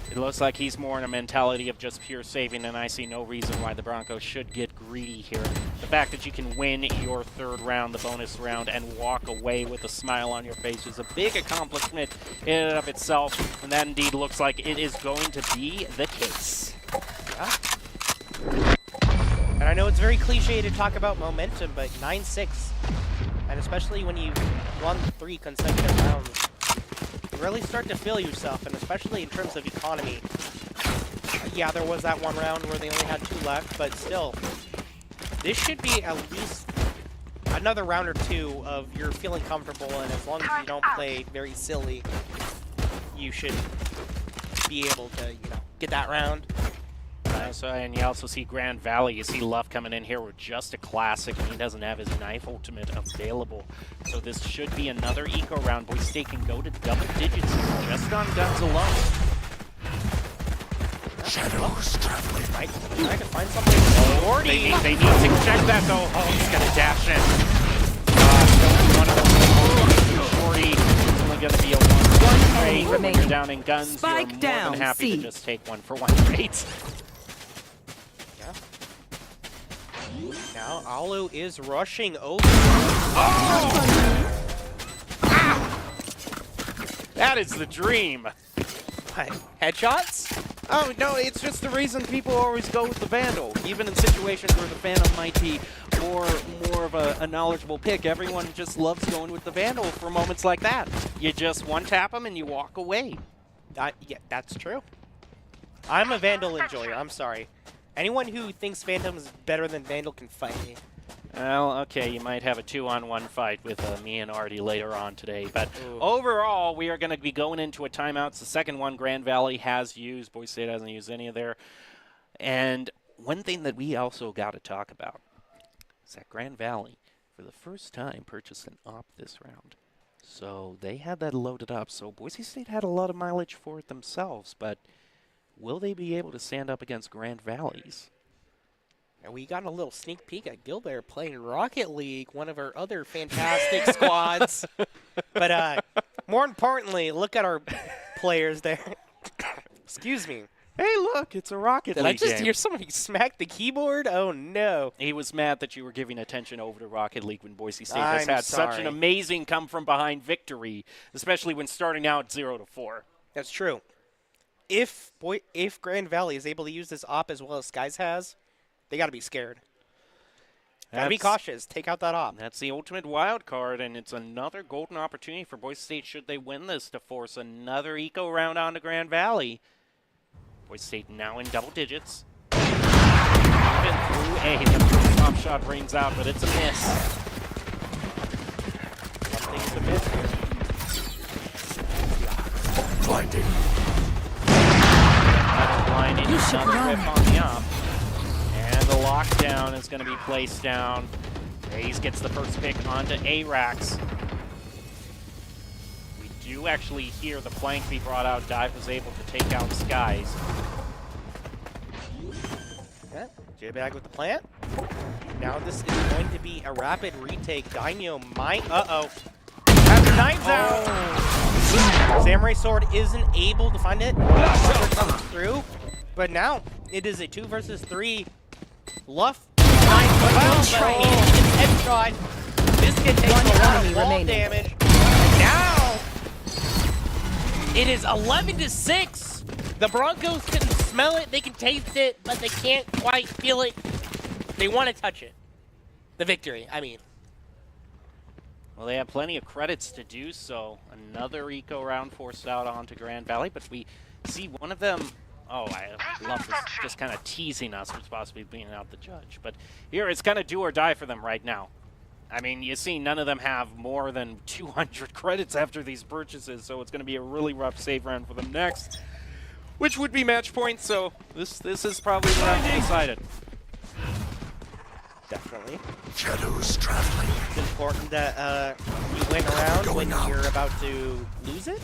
It looks like he's more in a mentality of just pure saving, and I see no reason why the Broncos should get greedy here. The fact that you can win your third round, the bonus round, and walk away with a smile on your face is a big accomplishment in and of itself, and that indeed looks like it is going to be the case. Yeah. And I know it's very cliche to talk about momentum, but 9-6, and especially when you've won 3 consecutive rounds, you really start to feel yourself, and especially in terms of economy. Yeah, there was that one round where they only had 2 left, but still, this should be at least another round or 2 of you're feeling comfortable, and as long as you don't play very silly, you should be able to, get that round. And you also see Grand Valley. You see Luff coming in here with just a classic, and he doesn't have his knife ultimate available. So this should be another eco round. Boise State can go to double digits here, just on guns alone. Shadows traveling. Right? I can find something. They need to check that though. Oh, he's gonna dash in. One of them. 40. It's only gonna be a 1 rate. When you're down in guns, Spike you're more down, than happy C. to just take 1 for 1 rate. Now, Alu is rushing over. Oh! That is the dream. What? Headshots? Oh, no, it's just the reason people always go with the Vandal. Even in situations where the Phantom might be more of a knowledgeable pick, everyone just loves going with the Vandal for moments like that. You just one-tap them and you walk away. Yeah, that's true. I'm a Vandal enjoyer, I'm sorry. Anyone who thinks Phantom is better than Vandal can fight me. Well, okay, you might have a 2-on-1 fight with me and Artie later on today. But Ooh. Overall, we are going to be going into a timeout. It's the second one Grand Valley has used. Boise State hasn't used any of their. And one thing that we also got to talk about is that Grand Valley, for the first time, purchased an op this round. So they had that loaded up. So Boise State had a lot of mileage for it themselves. But will they be able to stand up against Grand Valley's? And we got a little sneak peek at Gilbert playing Rocket League, one of our other fantastic squads. But more importantly, look at our players there. Excuse me. Hey, look, it's a Rocket Did League I just game. hear somebody smack the keyboard? Oh, no. He was mad that you were giving attention over to Rocket League when Boise State has I'm had such an sorry. amazing come-from-behind victory, especially when starting out 0-4. That's true. If Grand Valley is able to use this op as well as Skies has, they got to be scared. Got to be cautious. Take out that op. That's the ultimate wild card, and it's another golden opportunity for Boise State should they win this to force another eco round onto Grand Valley. Boise State now in double digits. Even through A, the top shot rings out, but it's a miss. One thing's a miss. Blinding. That's blinded. Another whip on the op. And the lockdown is going to be placed down. Hayes gets the first pick onto Arax. We do actually hear the flank be brought out. Dive was able to take out Skies. Yeah, J-Bag with the plant. Now this is going to be a rapid retake. Daimyo might... Uh-oh. Have the knives out! Samurai Sword isn't able to find it. Comes through. But now it is a 2 versus 3. Luff. Headshot. Biscuit takes a lot of wall damage. And now it is 11-6. The Broncos can smell it, they can taste it, but they can't quite feel it. They want to touch it. The victory, I mean. Well, they have plenty of credits to do so. Another eco round forced out onto Grand Valley, but we see one of them. Oh, I love this, just kind of teasing us with possibly being out the judge. But here, it's kind of do or die for them right now. I mean, you see none of them have more than 200 credits after these purchases, so it's going to be a really rough save round for them next, which would be match point, so this is probably the round to decide it. Definitely. Shadows traveling. It's important that you win around when you're about to lose it.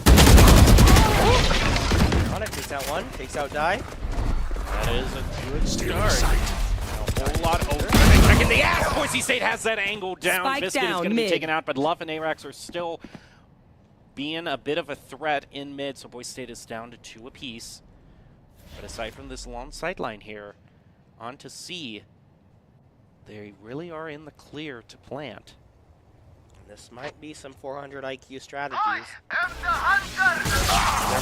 On it, takes out one, takes out die. That is a good Stealing start. sight. A whole lot. Oh, back in the ass. Boise State has that angle down. Spike Biscuit is down, going to be mid. taken out, but Love and Arax are still being a bit of a threat in mid, so Boise State is down to 2 apiece. But aside from this long sideline here, on to C, they really are in the clear to plant. This might be some 400 IQ strategies. There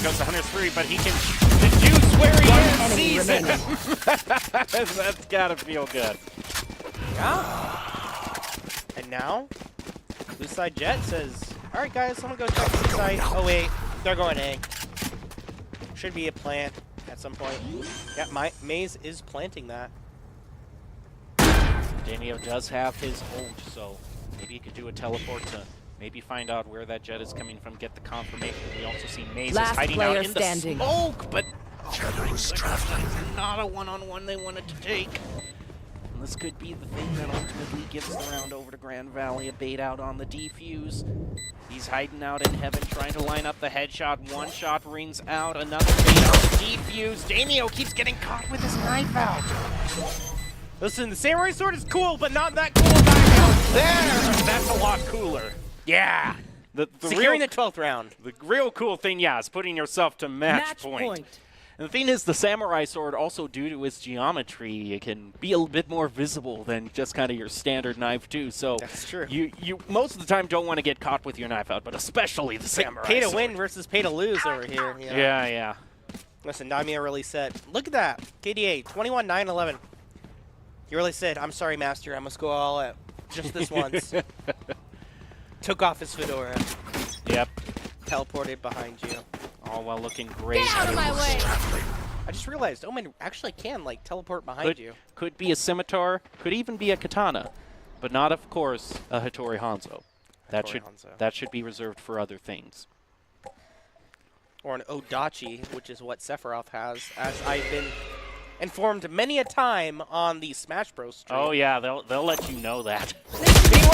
goes the Hunter's Fury, but he can deduce where he is. Enemy Sees remaining. it. That's gotta feel good. Yeah. And now, Blue Side Jet says, all right, guys, I'm going to go check the site. Oh, wait. They're going A. Should be a plant at some point. Yeah, Maze is planting that. Daniel does have his ult, so maybe he could do a teleport to maybe find out where that jet is coming from, get the confirmation. We also see Maze is Last hiding out player in standing. the smoke, but Shadows traveling. not a one-on-one they wanted to take. And this could be the thing that ultimately gives the round over to Grand Valley. A bait out on the defuse. He's hiding out in heaven, trying to line up the headshot. One shot rings out, another bait on the defuse. Daniel keeps getting caught with his knife out. Listen, the Samurai Sword is cool, but not that cool back out there. That's a lot cooler. Yeah. The Securing real, the 12th round. the real cool thing, yeah, is putting yourself to match point. And the thing is, the Samurai Sword, also due to its geometry, it can be a little bit more visible than just kind of your standard knife, too. So That's true. You most of the time don't want to get caught with your knife out, but especially the Samurai Pay to Sword. win versus pay to lose over here. You know? Yeah, yeah. Listen, Damia really said, look at that. KDA, 21-9-11. He really said, I'm sorry, Master. I must go all out. Just this once. Took off his fedora. Yep. Teleported behind you. All while looking great. Get out of my way! I just realized Omen actually can, like, teleport behind you. Could be a scimitar, could even be a katana, but not, of course, a Hattori Hanzo. Hattori Hanzo. That should be reserved for other things. Or an Odachi, which is what Sephiroth has, as I've been informed many a time on the Smash Bros. Stream. Oh yeah, they'll let you know that. Meanwhile,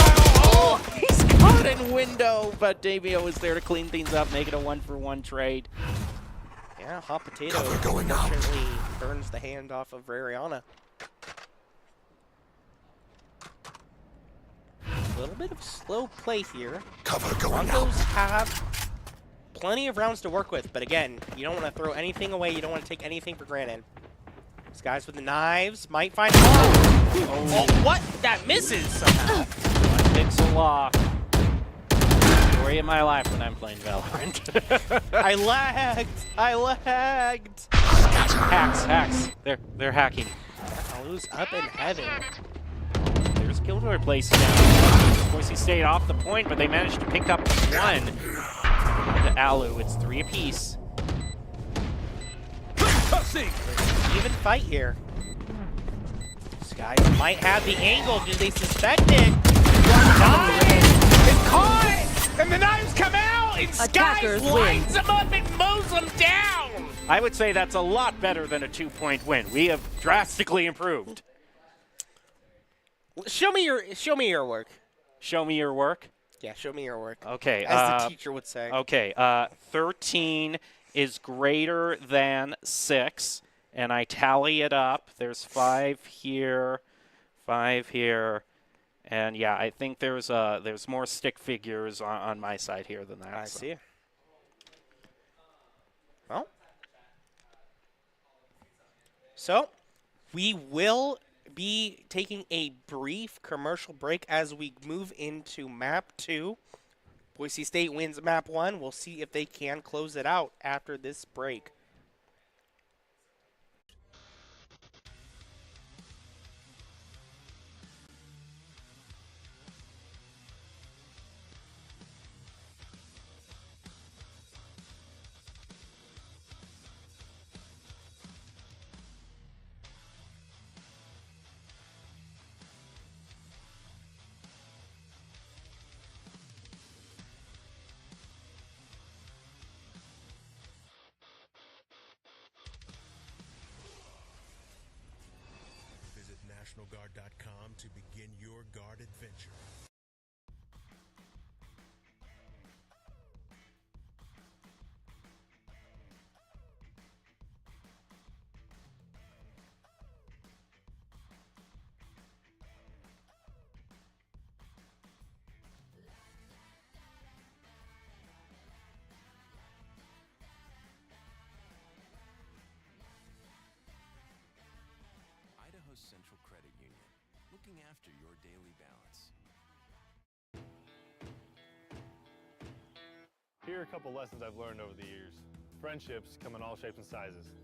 oh, he's caught in window, but Davio is there to clean things up, make it a 1-for-1 trade. Yeah, Hot Potato Cover going up. unfortunately burns the hand off of Rariana. A little bit of slow play here. Cover going up. Broncos have plenty of rounds to work with, but again, you don't want to throw anything away. You don't want to take anything for granted. These guys with the knives might find. Oh, what? That misses somehow. One pixel lock. Story of my life when I'm playing Valorant. I lagged. I lagged. Hacks. They're hacking. Alu's up in heaven. There's Killjoy placing down. Boise State off the point, but they managed to pick up one. To Alu, it's 3 apiece. Even fight here. This guy might have the angle. Do they suspect it? Knife is caught, and the knives come out, and Skies Attackers lines them up and mows them down. I would say that's a lot better than a 2-point win. We have drastically improved. Show me your work. Show me your work. Yeah, show me your work. Okay. As the teacher would say. Okay. 13 is greater than 6, and I tally it up. There's 5 here, 5 here, and yeah, I think there's more stick figures on my side here than that. I so. see. Well, so we will be taking a brief commercial break as we move into map 2. Boise State wins map 1. We'll see if they can close it out after this break. NationalGuard.com to begin your guard adventure. Idaho Central Credit Union, looking after your daily balance. Here are a couple lessons I've learned over the years. Friendships come in all shapes and sizes.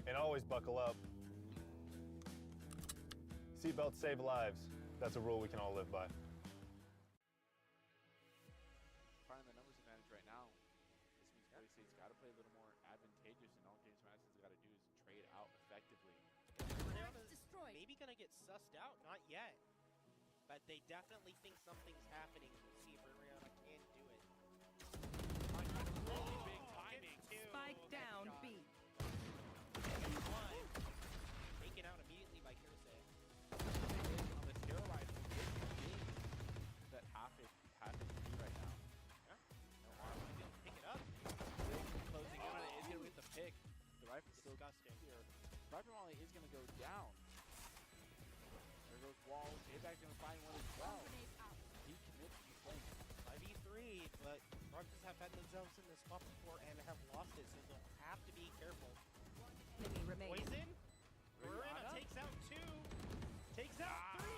And always buckle up. Seatbelts save lives. That's a rule we can all live by. Finding the numbers advantage right now. This means Boise State's got to play a little more advantageous, and all James Madison's got to do is trade out effectively. Maybe going to get sussed out, not yet. But they definitely think something's happening. We'll see if Ariana can do it. Really big timing. Spike down B. One. Taken out immediately by Kirsey. On the terrorize, that half is right now. Yeah. No harm. He's going to pick it up. Closing in on it, is going to get the pick. The rifle's still Disgusting. here. Viper Molly is going to go down. There goes Walls. J-Bag's going to find one as well. He commits to playing 5v3, but Broncos have had themselves in this spot before and have lost it, so they'll have to be careful. Enemy remaining. Poison. Ariana takes out 2. Takes out 3.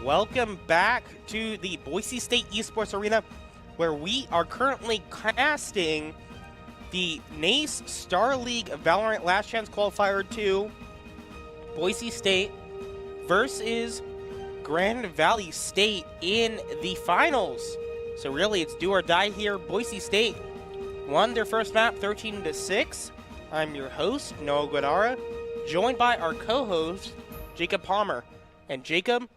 Welcome back to the Boise State Esports Arena, where we are currently casting the NACE Starleague Valorant Last Chance Qualifier 2, Boise State versus Grand Valley State in the finals. So really, it's do or die here. Boise State won their first map 13-6. I'm your host, Noah Guadara, joined by our co-host, Jacob Palmer. And Jacob,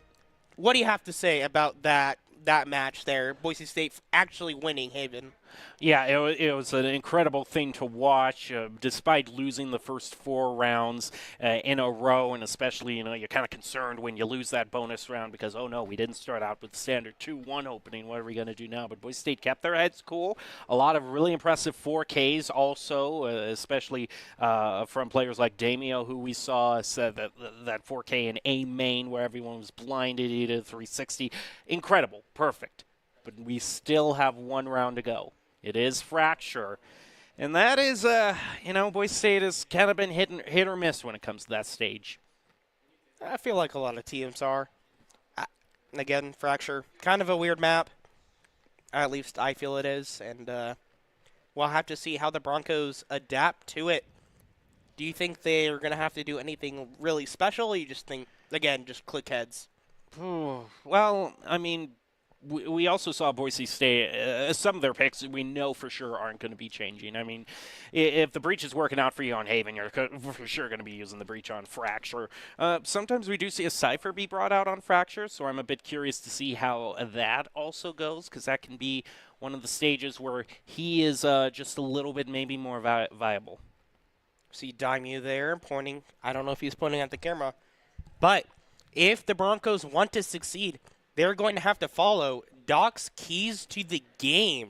what do you have to say about that match there? Boise State actually winning Haven. Yeah, it was an incredible thing to watch, despite losing the first 4 rounds in a row, and especially, you're kind of concerned when you lose that bonus round because, oh no, we didn't start out with the standard 2-1 opening. What are we going to do now? But Boise State kept their heads cool. A lot of really impressive 4Ks also, especially from players like Damio, who we saw said that 4K in A main where everyone was blinded, he did 360. Incredible. Perfect. But we still have 1 round to go. It is Fracture. And that is, Boise State has kind of been hit or miss when it comes to that stage. I feel like a lot of teams are. Again, Fracture, kind of a weird map. At least I feel it is. And we'll have to see how the Broncos adapt to it. Do you think they're going to have to do anything really special, or you just think, again, just click heads? Well, I mean, we also saw Boise State, some of their picks we know for sure aren't going to be changing. I mean, if the breach is working out for you on Haven, you're for sure going to be using the breach on Fracture. Sometimes we do see a Cypher be brought out on Fracture, so I'm a bit curious to see how that also goes, because that can be one of the stages where he is just a little bit maybe more viable. See Daimyo there pointing. I don't know if he's pointing at the camera, but if the Broncos want to succeed, they're going to have to follow Doc's keys to the game.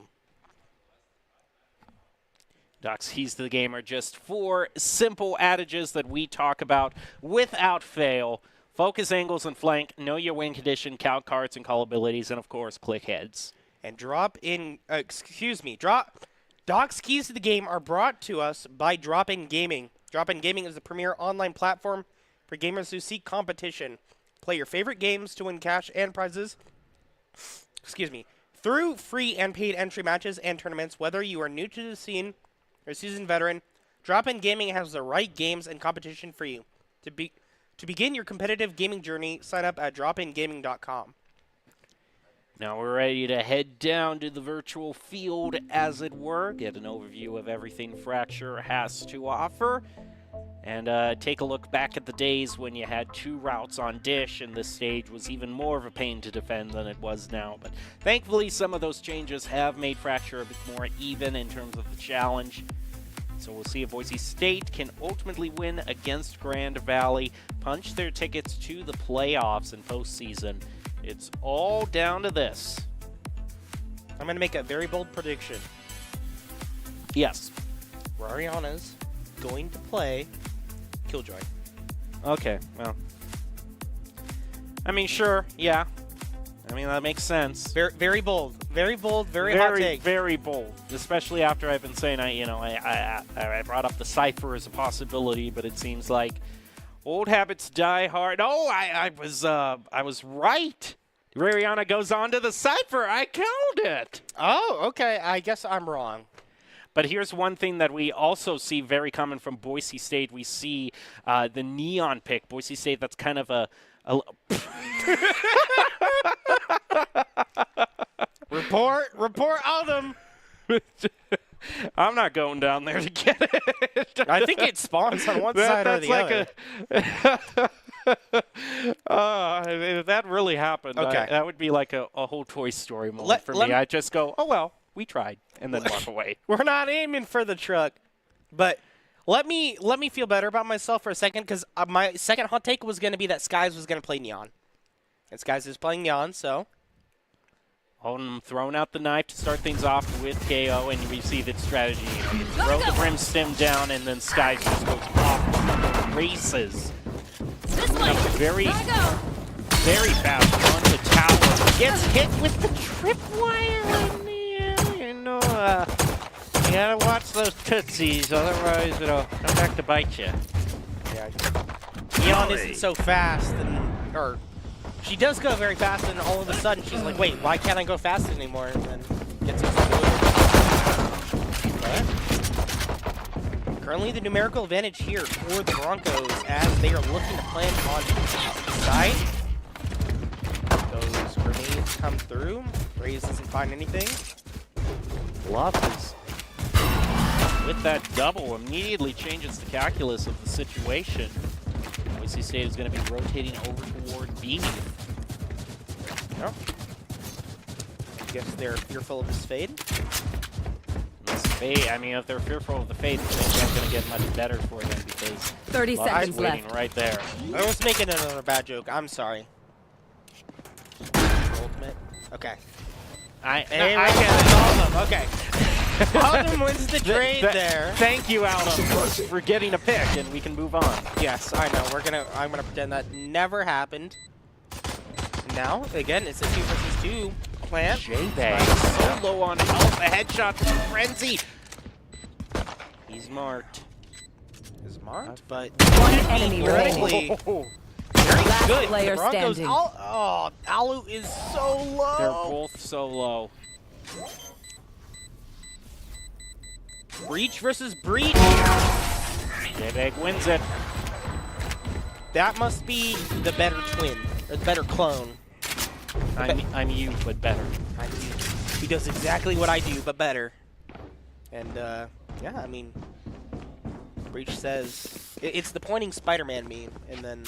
Doc's keys to the game are just 4 simple adages that we talk about without fail. Focus angles and flank, know your win condition, count cards and call abilities, and of course, click heads. And Doc's keys to the game are brought to us by Drop-In Gaming. Drop-In Gaming is the premier online platform for gamers who seek competition. Play your favorite games to win cash and prizes. Through free and paid entry matches and tournaments, whether you are new to the scene or seasoned veteran, Drop-In Gaming has the right games and competition for you. To begin your competitive gaming journey, sign up at dropingaming.com. Now we're ready to head down to the virtual field, as it were, get an overview of everything Fracture has to offer, and take a look back at the days when you had 2 routes on Dish, and this stage was even more of a pain to defend than it was now. But thankfully, some of those changes have made Fracture a bit more even in terms of the challenge. So we'll see if Boise State can ultimately win against Grand Valley, punch their tickets to the playoffs in postseason. It's all down to this. I'm going to make a very bold prediction. Yes. Rariana's going to play Killjoy. Okay, well. I mean, sure, yeah. I mean, that makes sense. Very bold. Very bold, very hot take. Very bold. Especially after I've been saying, I brought up the Cypher as a possibility, but it seems like old habits die hard. Oh, I was right. Rariana goes on to the Cypher. I called it. Oh, okay. I guess I'm wrong. But here's one thing that we also see very common from Boise State. We see the Neon pick. Boise State, that's kind of a Report Alden. I'm not going down there to get it. I think it spawns on one side or the other. If that really happened, okay. That would be like a whole Toy Story moment for me. I'd just go, oh, well, we tried, and then walk away. We're not aiming for the truck. But let me feel better about myself for a second, because my second hot take was going to be that Skies was going to play Neon. And Skies is playing Neon, so. Holden throwing out the knife to start things off with KO, and we see that strategy. You throw the Brim Stim down, and then Skies just goes off to the races. This way. Very fast on the tower. Gets hit with the tripwire, and you gotta watch those tootsies, otherwise it'll come back to bite you. Yeah. Neon isn't so fast, or she does go very fast, and all of a sudden she's like, wait, why can't I go fast anymore? And then gets exploded. But currently the numerical advantage here for the Broncos as they are looking to plant on the side. Those grenades come through. Raze doesn't find anything. Bluff is, with that double, immediately changes the calculus of the situation. Boise State is going to be rotating over toward B. Oh. I guess they're fearful of this fade. This fade, I mean, if they're fearful of the fade, it's not going to get much better for them because 30 seconds waiting left. right there. I was making another bad joke. I'm sorry. Ultimate. Okay. I get it. Alden. Okay. Alden wins the trade there. Thank you, Alden, for getting a pick, and we can move on. Yes, I know. I'm gonna pretend that never happened. Now, again, it's a 2 versus 2 plant. J-Bag so low on health. A headshot to Frenzy. He's marked. Is marked, but One enemy remaining. very Last good. player The Broncos, standing. Alu is so low. They're both so low. Breach versus Breach. J-Bag wins it. That must be the better twin, or the better clone. I'm you, but better. He does exactly what I do, but better. And, yeah, I mean, Breach says, it's the pointing Spider-Man meme, and then,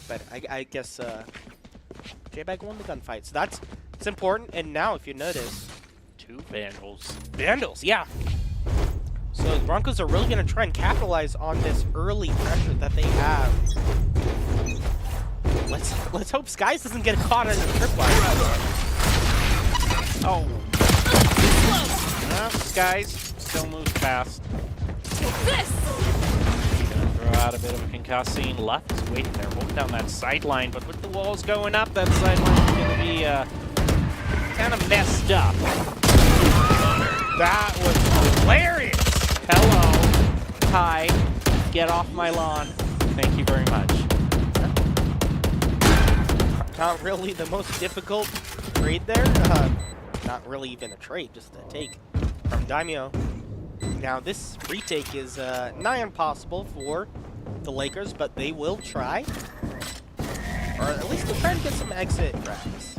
but I guess, J-Bag won the gunfight, so it's important, and now, if you notice, 2 Vandals. Vandals, yeah. So the Broncos are really going to try and capitalize on this early pressure that they have. Let's hope Skies doesn't get caught in the tripwire. Oh. Skies still moves fast. This! Gonna throw out a bit of a concussing. Left is waiting there, holding down that sideline, but with the walls going up, that sideline is gonna be kind of messed up. That was hilarious. Hello. Hi. Get off my lawn. Thank you very much. Not really the most difficult trade there. Not really even a trade, just a take from Daimyo. Now this retake is nigh impossible for the Lakers, but they will try. Or at least they'll try to get some exit frags.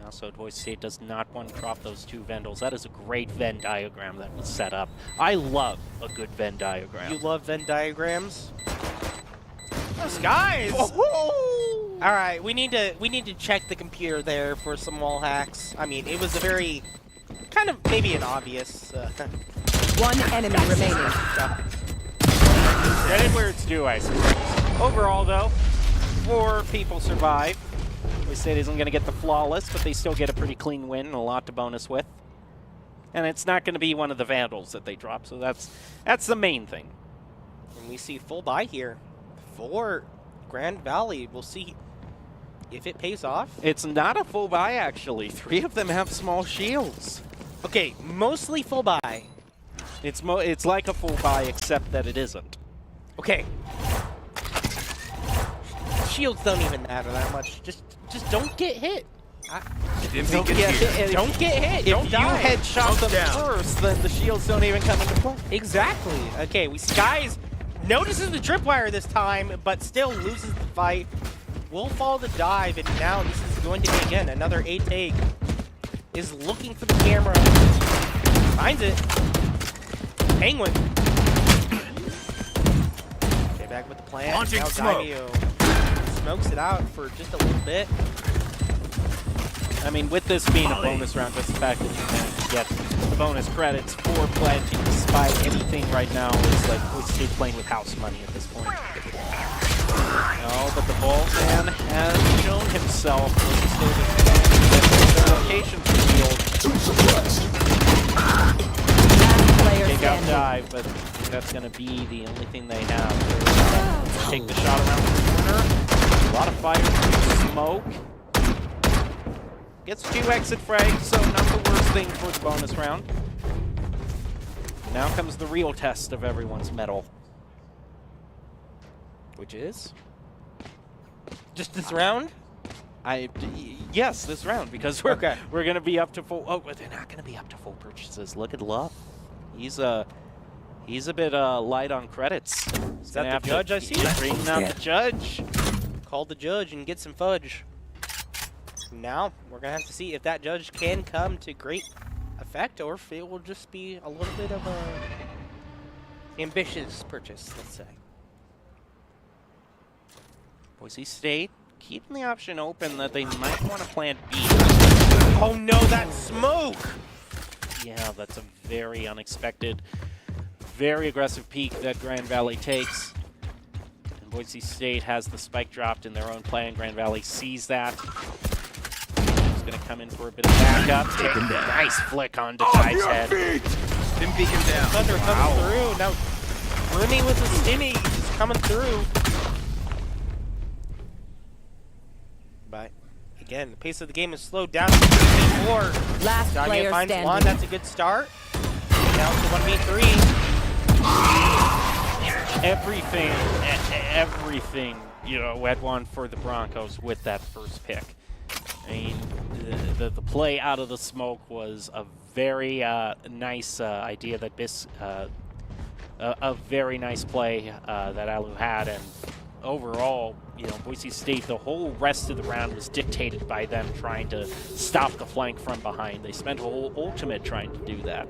Also, Boise State does not want to drop those two Vendals. That is a great Venn diagram that was set up. I love a good Venn diagram. You love Venn diagrams? Those guys! All right, we need to check the computer there for some wall hacks. I mean, it was a very kind of maybe an obvious. One enemy remaining. Credit where it's due, I suppose. Overall, though, 4 people survive. Boise State isn't going to get the flawless, but they still get a pretty clean win and a lot to bonus with. And it's not going to be one of the Vandals that they drop, so that's the main thing. And we see full buy here for Grand Valley. We'll see if it pays off. It's not a full buy, actually. 3 of them have small shields. Okay, mostly full buy. It's like a full buy, except that it isn't. Okay. Shields don't even matter that much. Just don't get hit. Don't get hit. Don't get hit. If Don't you die. headshot them first, then the shields don't even come into play. Exactly. Okay, we Skies notices the tripwire this time, but still loses the fight. Will follow the dive, and now this is going to be again another A take. Is looking for the camera. Finds it. Penguin. Okay, back with the plan. Launching Now smoke. Daimyo smokes it out for just a little bit. I mean, with this being a bonus round, just the fact that you managed to get bonus credits for planting despite anything right now is like Boise State playing with house money at this point. Oh, but the ball man has shown himself. Boise State is location revealed. Take out dive, but I think that's going to be the only thing they have. Take the shot around the corner. A lot of fire through smoke. Gets 2 exit frags, so not the worst thing for the bonus round. Now comes the real test of everyone's mettle. Which is? Just this round? Yes, this round, because we're Okay. going to be up to full. Oh, but they're not going to be up to full purchases. Look at Love. He's a bit light on credits. Is that the judge I see? Bringing out the judge. Call the judge and get some fudge. Now, we're going to have to see if that judge can come to great effect or if it will just be a little bit of a ambitious purchase, let's say. Boise State keeping the option open that they might want to plant B. Oh no, that smoke! Yeah, that's a very unexpected, very aggressive peek that Grand Valley takes. And Boise State has the spike dropped in their own play, and Grand Valley sees that. He's going to come in for a bit of backup. Nice flick onto Dive's head. Didn't beat him down. Thunder coming through. Now, Rumi with the stimmy is coming through. But again, the pace of the game is slowed down to 4. Last Daimyo player finds standing. one. That's a good start. Down to 1v3. Everything, you know, went one for the Broncos with that first pick. I mean, the play out of the smoke was a very nice idea that a very nice play that Alu had, and overall, you know, Boise State, the whole rest of the round was dictated by them trying to stop the flank from behind. They spent a whole ultimate trying to do that.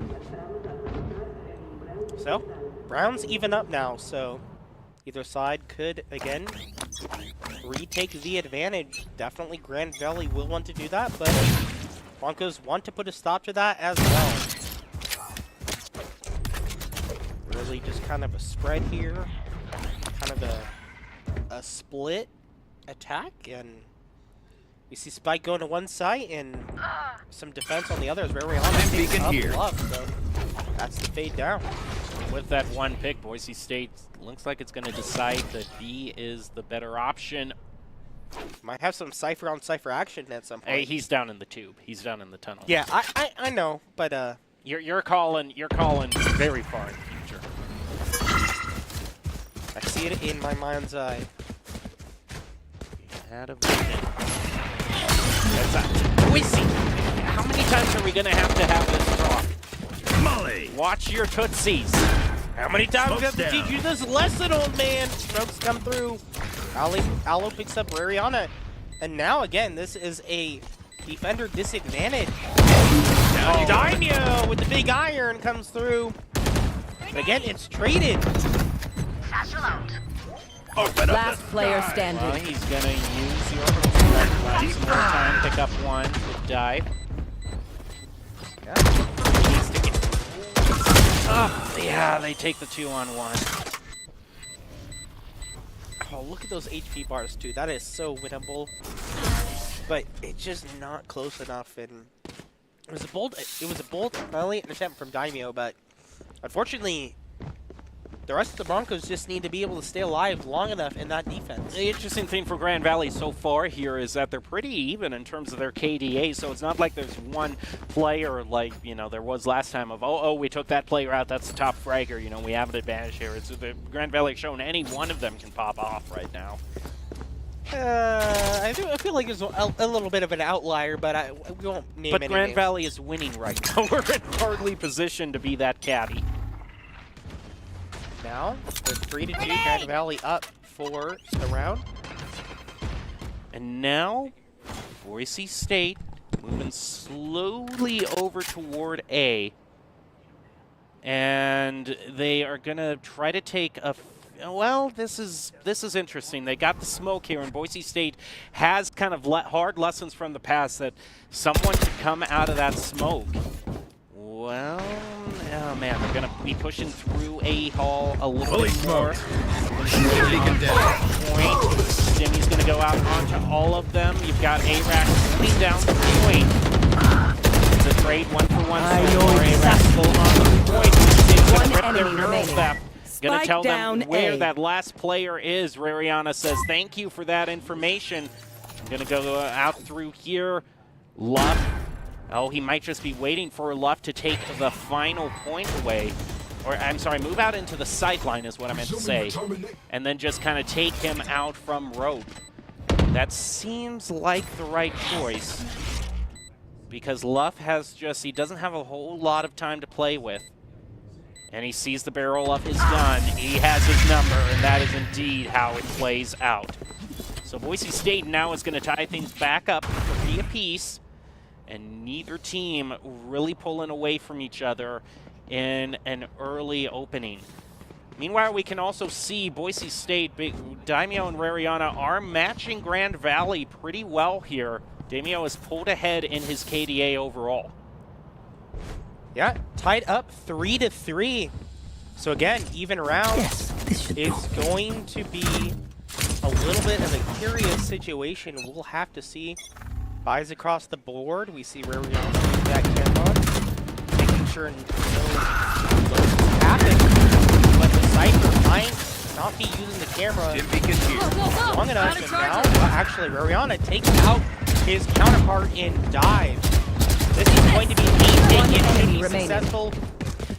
So, rounds even up now, so either side could, again, retake the advantage. Definitely Grand Valley will want to do that, but Broncos want to put a stop to that as well. Really just kind of a spread here, kind of a split attack, and We see Spike going to one side and some defense on the other as Rariana Dim takes beacon up here. Love, so that's the fade down. With that one pick, Boise State looks like it's going to decide that B is the better option. Might have some Cypher on Cypher action at some point. Hey, he's down in the tube. He's down in the tunnel. Yeah, I know, but You're calling very far in the future. I see it in my mind's eye. Had a vision. That's that. Boise! How many times are we going to have this talk? Molly. Watch your tootsies. How many times do we have to Smoke's teach down. you this lesson, old man? Smokes come through. Aloe picks up Rariana. And now, again, this is a defender disadvantage. Now Daimyo with the big iron comes through. But again, it's traded. Open up Last the player sky. standing. Well, he's going to use your some more time, pick up one with dive. Needs to get... Oh, yeah, they take the 2-on-1. Oh, look at those HP bars, too. That is so winnable. But it's just not close enough. And it was a bold early attempt from Daimyo, but unfortunately, the rest of the Broncos just need to be able to stay alive long enough in that defense. The interesting thing for Grand Valley so far here is that they're pretty even in terms of their KDA, so it's not like there's one player like, you know, there was last time of, oh, we took that player out, that's the top fragger, you know, we have an advantage here. It's the Grand Valley shown any one of them can pop off right now. I feel like there's a little bit of an outlier, but we won't name any But Grand names. Valley is winning right now. We're in hardly positioned to be that caddy. Now, with 3-2, Grand Valley up for the round. And now, Boise State moving slowly over toward A. And they are going to try to take a... Well, this is interesting. They got the smoke here, and Boise State has kind of hard lessons from the past that someone could come out of that smoke. Well, oh man, they're going to be pushing through A hall a little bit more. Jimmy's going to go out onto all of them. You've got A-Rack holding down the point. It's a trade 1-for-1 so far. A-Rack still on the point. They're going to rip their neural theft. Going to tell them where that last player is. Rariana says, thank you for that information. I'm going to go out through here. Luff. Oh, he might just be waiting for Luff to take the final point away. Or, I'm sorry, move out into the sideline is what I meant to say. And then just kind of take him out from rope. That seems like the right choice. Because Luff has just, he doesn't have a whole lot of time to play with. And he sees the barrel of his gun. He has his number, and that is indeed how it plays out. So Boise State now is going to tie things back up for 3 apiece. And neither team really pulling away from each other in an early opening. Meanwhile, we can also see Boise State, Daimyo and Rariana are matching Grand Valley pretty well here. Daimyo is pulled ahead in his KDA overall. Yeah, tied up 3-3. So again, even rounds. It's going to be a little bit of a curious situation. We'll have to see. Buys across the board. We see where we're going to use that camera. Making sure no those happen. But the Cypher might not be using the camera long enough. And now, actually, Rariana takes out his counterpart in dive. This is going to be it should be successful.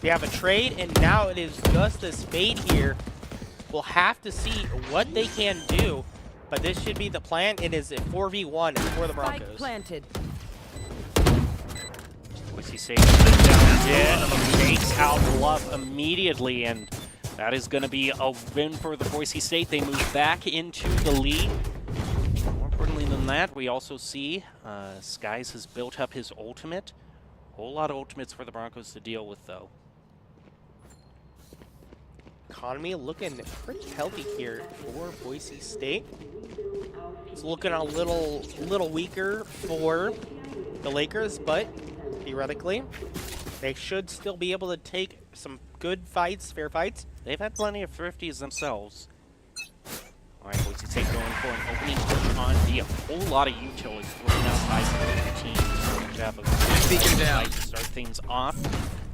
We have a trade, and now it is just this fade here. We'll have to see what they can do. But this should be the plan. It is a 4v1 for the Broncos. Planted. Boise State sits down again, takes out Luff immediately, and that is going to be a win for the Boise State. They move back into the lead. More importantly than that, we also see Skies has built up his ultimate. Whole lot of ultimates for the Broncos to deal with, though. Economy looking pretty healthy here for Boise State. It's looking a little weaker for the Lakers, but theoretically, they should still be able to take some good fights, fair fights. They've had plenty of 50s themselves. All right, Boise Boise State going for an opening push on B. A whole lot of utilities thrown out by both teams. So have a Beacon down. to start things off.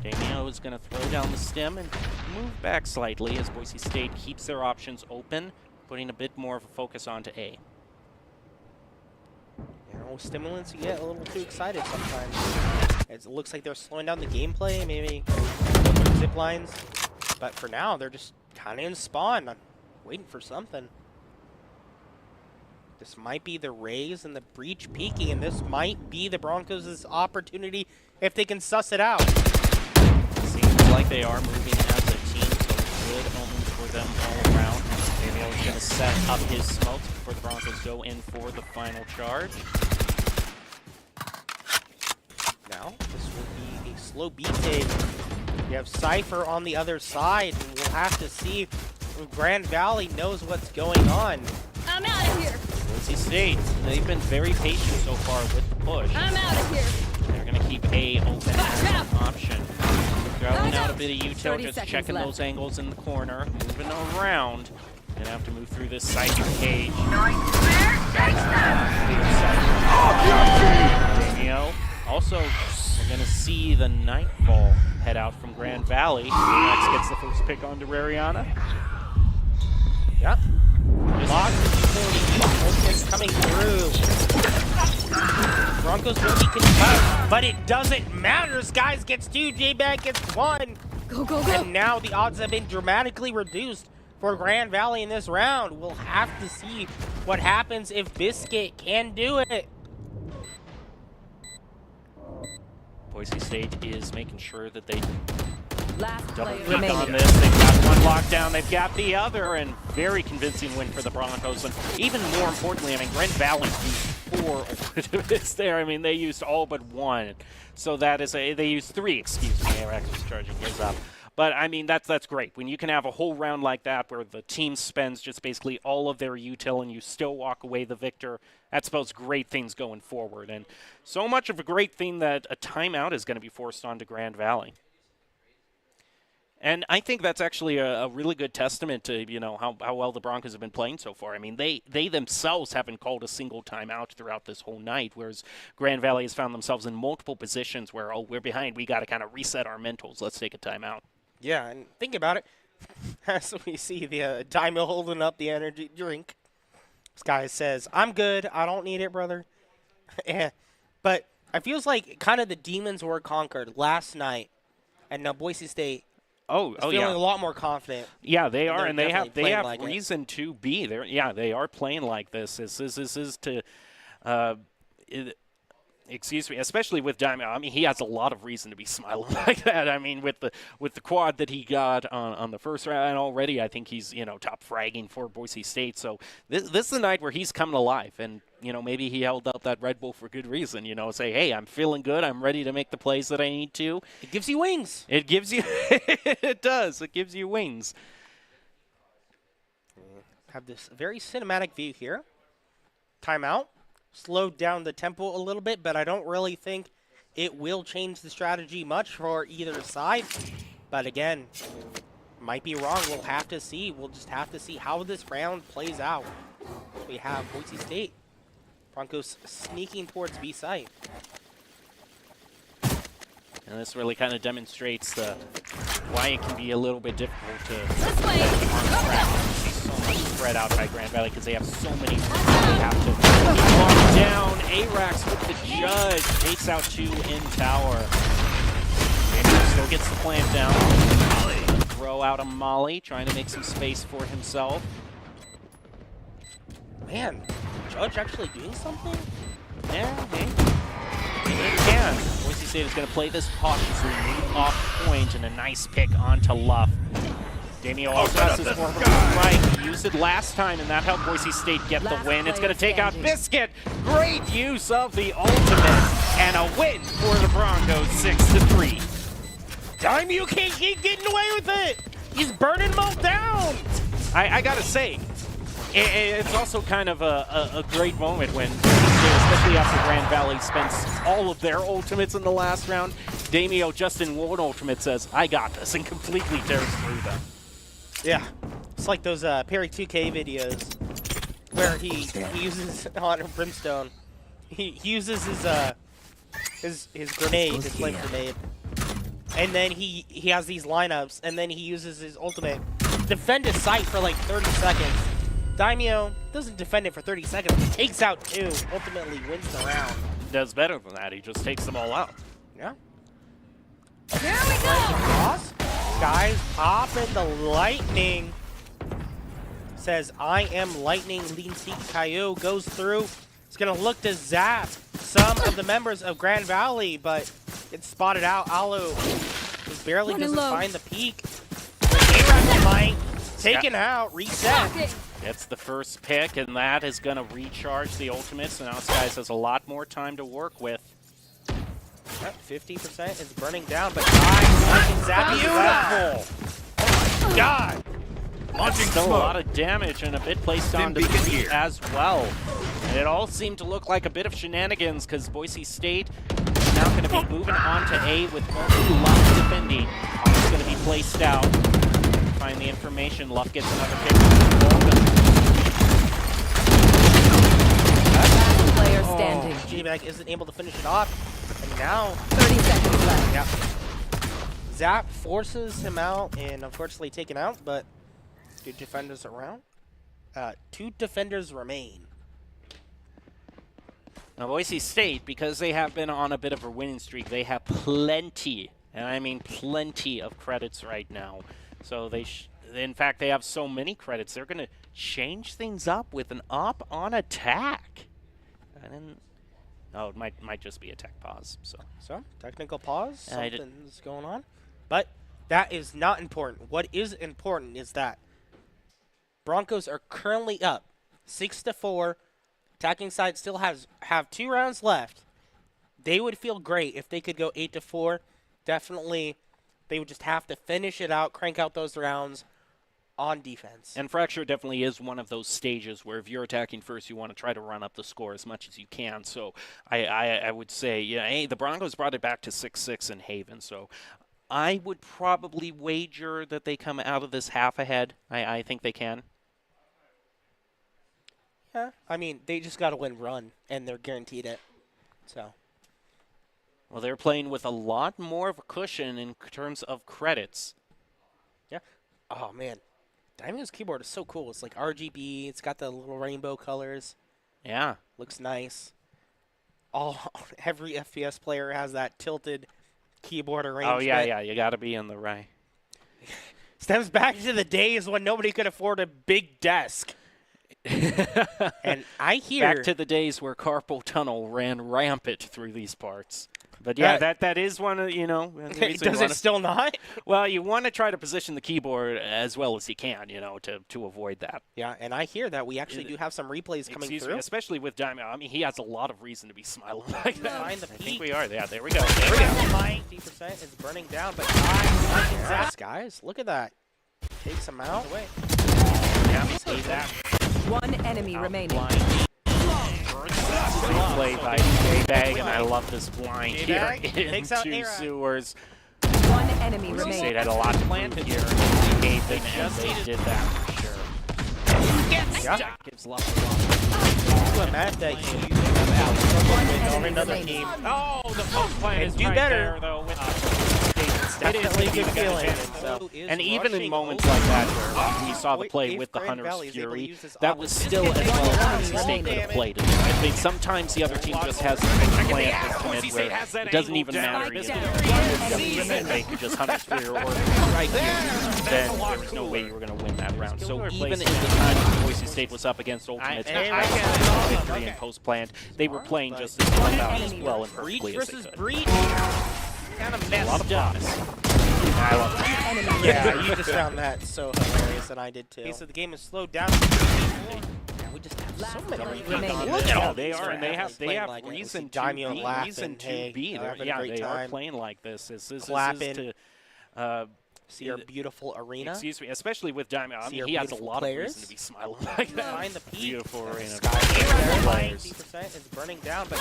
Damio is going to throw down the stem and move back slightly as Boise State keeps their options open, putting a bit more of a focus onto A. You know, stimulants, you get a little too excited sometimes. It looks like they're slowing down the gameplay, maybe zip lines. But for now, they're just kind of in spawn, waiting for something. This might be the Rays and the Breach peaking, and this might be the Broncos' opportunity if they can suss it out. Seems like they are moving as a team, so good omens for them all around. Daniel is going to set up his smokes before the Broncos go in for the final charge. Now, this will be a slow beat take. You have Cypher on the other side, and we'll have to see if Grand Valley knows what's going on. I'm out of here. Boise State, they've been very patient so far with the push. I'm out of here. They're going to keep A open as an option. Throwing out a bit of util, just checking those angles in the corner, moving around. Gonna have to move through this Cypher cage. Damio. Also, we're going to see the Nightfall head out from Grand Valley. Next gets the first pick on to Rariana. Yep. Lots of utility coming through. Broncos will be contested, but it doesn't matter. Skies gets 2, J-Bag gets 1. Go, go, go. And now the odds have been dramatically reduced for Grand Valley in this round. We'll have to see what happens if Biscuit can do it. Boise State is making sure that they Last double player click remaining. on this. They've got one lockdown, they've got the other, and very convincing win for the Broncos. And even more importantly, I mean, Grand Valley used 4 alternatives there. I mean, they used all but 1. So that is they used 3, excuse me. ARX was charging his up. But I mean, that's great. When you can have a whole round like that where the team spends just basically all of their util and you still walk away the victor, that spells great things going forward. And so much of a great thing that a timeout is going to be forced onto Grand Valley. And I think that's actually a really good testament to, you know, how well the Broncos have been playing so far. I mean, they themselves haven't called a single timeout throughout this whole night, whereas Grand Valley has found themselves in multiple positions where, oh, we're behind, we got to kind of reset our mentals, let's take a timeout. Yeah, and think about it. As we see the Daimyo holding up the energy drink, this guy says, "I'm good. I don't need it, brother." But it feels like kind of the demons were conquered last night, and now Boise State is feeling a lot more confident. Yeah, they are, and they have like reason to be there. Yeah, they are playing like this. This is to. Excuse me, especially with Daimyo. I mean, he has a lot of reason to be smiling like that. I mean, with the quad that he got on the first round, and already I think he's, you know, top fragging for Boise State. So this is the night where he's coming alive, and you know, maybe he held out that Red Bull for good reason. You know, say, hey, I'm feeling good. I'm ready to make the plays that I need to. It gives you wings. It gives you. It does. It gives you wings. Have this very cinematic view here. Timeout. Slowed down the tempo a little bit, but I don't really think it will change the strategy much for either side. But again, might be wrong. We'll have to see. We'll just have to see how this round plays out. We have Boise State. Broncos sneaking towards B site. And this really kind of demonstrates why it can be a little bit difficult to This way. on track. You see so much spread out by Grand Valley because they have so many they have to lock down. Arax with the judge takes out 2 in tower. Andrew still gets the plant down. Throw out a Molly, trying to make some space for himself. Man, Judge actually doing something? Yeah, he can. Boise State is going to play this cautiously, move off point, and a nice pick onto Luff. Damio also has his forward strike. He used it last time, and that helped Boise State get the win. It's going to take out Biscuit. Great use of the ultimate, and a win for the Broncos, 6-3. Daimyo can't keep getting away with it. He's burning them all down. I got to say, it's also kind of a great moment when, especially after Grand Valley spends all of their ultimates in the last round, Damio just in one ultimate says, I got this, and completely tears through them. Yeah, it's like those Perry 2K videos. where he uses on Brimstone. He uses his grenade, his flame grenade, and then he has these lineups, and then he uses his ultimate, defend his site for like 30 seconds. Daimyo doesn't defend it for 30 seconds. Takes out 2, ultimately wins the round. Does better than that. He just takes them all out. Yeah. Here we go. Guys, popping the lightning. Says, I am lightning. Lean Seek Caillou goes through. It's going to look to zap some of the members of Grand Valley, but it's spotted out. Alu just barely doesn't find the peak. Might taken out, reset. Gets the first pick, and that is going to recharge the ultimate, so now Skies has a lot more time to work with. 50% is burning down, but I can zap you. Oh my god! Launching still a lot of damage and a bit placed on defeat as well. And it all seemed to look like a bit of shenanigans because Boise State is now going to be moving on to A with only Luff defending. It's going to be placed out. Find the information. Luff gets another pick. Player standing. G-Bag isn't able to finish it off. And now 30 seconds left. Yep. Zap forces him out and unfortunately taken out, but 2 defenders around. 2 defenders remain. Now Boise State, because they have been on a bit of a winning streak, they have plenty, and I mean plenty of credits right now. So they, in fact, they have so many credits, they're going to change things up with an up on attack. And then, oh, it might just be a tech pause. So Technical pause. Something's going on. But that is not important. What is important is that Broncos are currently up 6-4. Attacking side still have 2 rounds left. They would feel great if they could go 8-4. Definitely, they would just have to finish it out, crank out those rounds on defense. And Fracture definitely is one of those stages where if you're attacking first, you want to try to run up the score as much as you can. So I would say, yeah, hey, the Broncos brought it back to 6-6 in Haven. So I would probably wager that they come out of this half ahead. I think they can. Yeah, I mean, they just got to win run, and they're guaranteed it. So, well, they're playing with a lot more of a cushion in terms of credits. Yeah. Oh, man. Daimyo's keyboard is so cool. It's like RGB. It's got the little rainbow colors. Yeah. Looks nice. Every FPS player has that tilted keyboard arrangement. Oh, yeah. You got to be in the right. Stems back to the days when nobody could afford a big desk. And I hear back to the days where carpal tunnel ran rampant through these parts. But yeah, that is one of, you know. Does it still not? Well, you want to try to position the keyboard as well as you can, you know, to avoid that. Yeah, and I hear that we actually do have some replays coming through. Me, especially with Daimyo. I mean, he has a lot of reason to be smiling like that. Find the I peak. think we are. Yeah, there we go. 90% is burning down, but guys, look at that. Takes him out. Away. Yeah, see that. One enemy remaining. Play by J-Bag, and I love this blind here into sewers. One enemy remaining. State had a lot to planted here. Haven, and they did that for sure. Yeah. Gives love to I'm mad that you on another team. Oh, the post plant is do right better. there, though. It's definitely a good feeling. And even in moments like that where we saw the play with the Hunter's Fury, that was still as well as Boise State could have played it. I think sometimes the other team just has a plan to commit where it doesn't even matter. They could just Hunter's Fury or right here, then there was no way you were going to win that round. So even in the time Boise State was up against Ultimates, victory and post-plant, they were playing just as well and perfectly as they could. Kind of messed a lot of promise. I love that. Yeah, you just found that so hilarious, and I did too. Okay, so the game is slowed down. Yeah, we just have so many replays. Look at all they are, and they have like reason to be. Yeah, they are playing like this. This is to see our beautiful arena. Excuse me, especially with Daimyo. I mean, he has a lot of reason to be smiling like that. Find the peak. Beautiful arena. 90% is burning down, but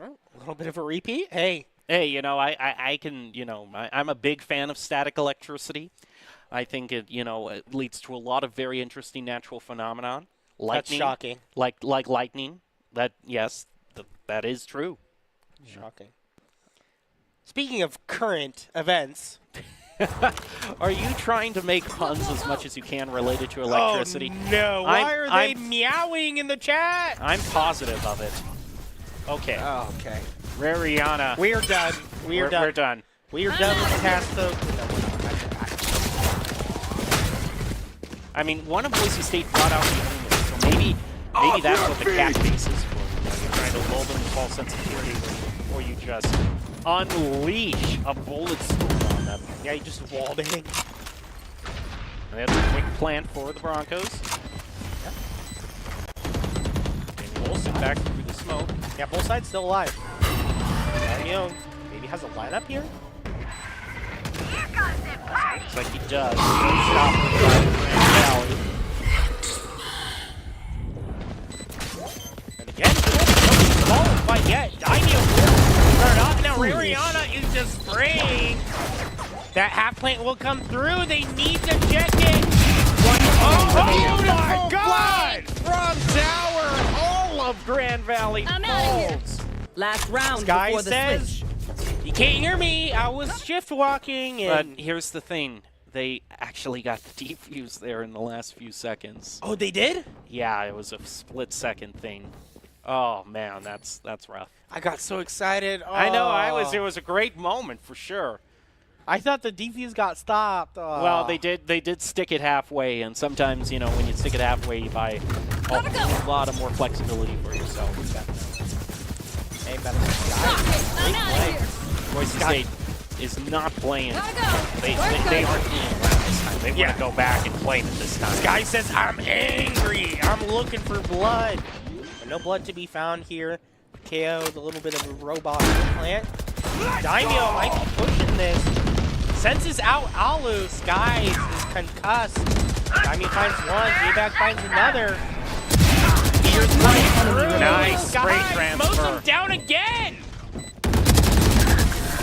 oh, a little bit of a repeat. Hey, you know, I can, you know, I'm a big fan of static electricity. I think it, it leads to a lot of very interesting natural phenomenon. Lightning, That's shocking. Like lightning. Yes, that is true. Shocking. Speaking of current events. Are you trying to make puns as much as you can related to electricity? Oh, no. Why are they meowing in the chat? I'm positive of it. Okay. Oh, okay. Rariana. We're done. We're done. We're done. We are done with the task, though. I mean, one of Boise State brought out the humans, so maybe that's what the cat base is for. You're trying to lull them to false sensitivity, or you just unleash a bullet storm on them. Yeah, you just wallbang. And that's a quick plant for the Broncos. Yeah. And Wilson back through the smoke. Yeah, both sides still alive. Maybe has a lineup here? Looks like he does. No stopper by Grand Valley. And again, no ball fight yet. Start off. Now Rariana is just spraying. That half plant will come through. They need to check it. Oh my God! From Tower, all of Grand Valley falls. Last round Sky before the says, switch. "You can't hear me. I was shift walking." And But here's the thing. They actually got the defuse there in the last few seconds. oh, they did? Yeah, it was a split-second thing. Oh, man, that's rough. I got so excited. Oh. I know, it was a great moment for sure. I thought the defuse got stopped. Oh. Well, they did stick it halfway, and sometimes, when you stick it halfway, you buy a lot of more flexibility for yourself. Hey, better Sky. Boise State is not playing. They aren't playing around this time. They want to go back and play it this time. Sky says, "I'm angry. I'm looking for blood." But no blood to be found here. KO'd a little bit of a robot plant. Daimyo might be pushing this. Senses out Alu. Sky is concussed. Daimyo finds one. J-Back finds another. Here's right through. Nice spray Sky transfer. mows him down again.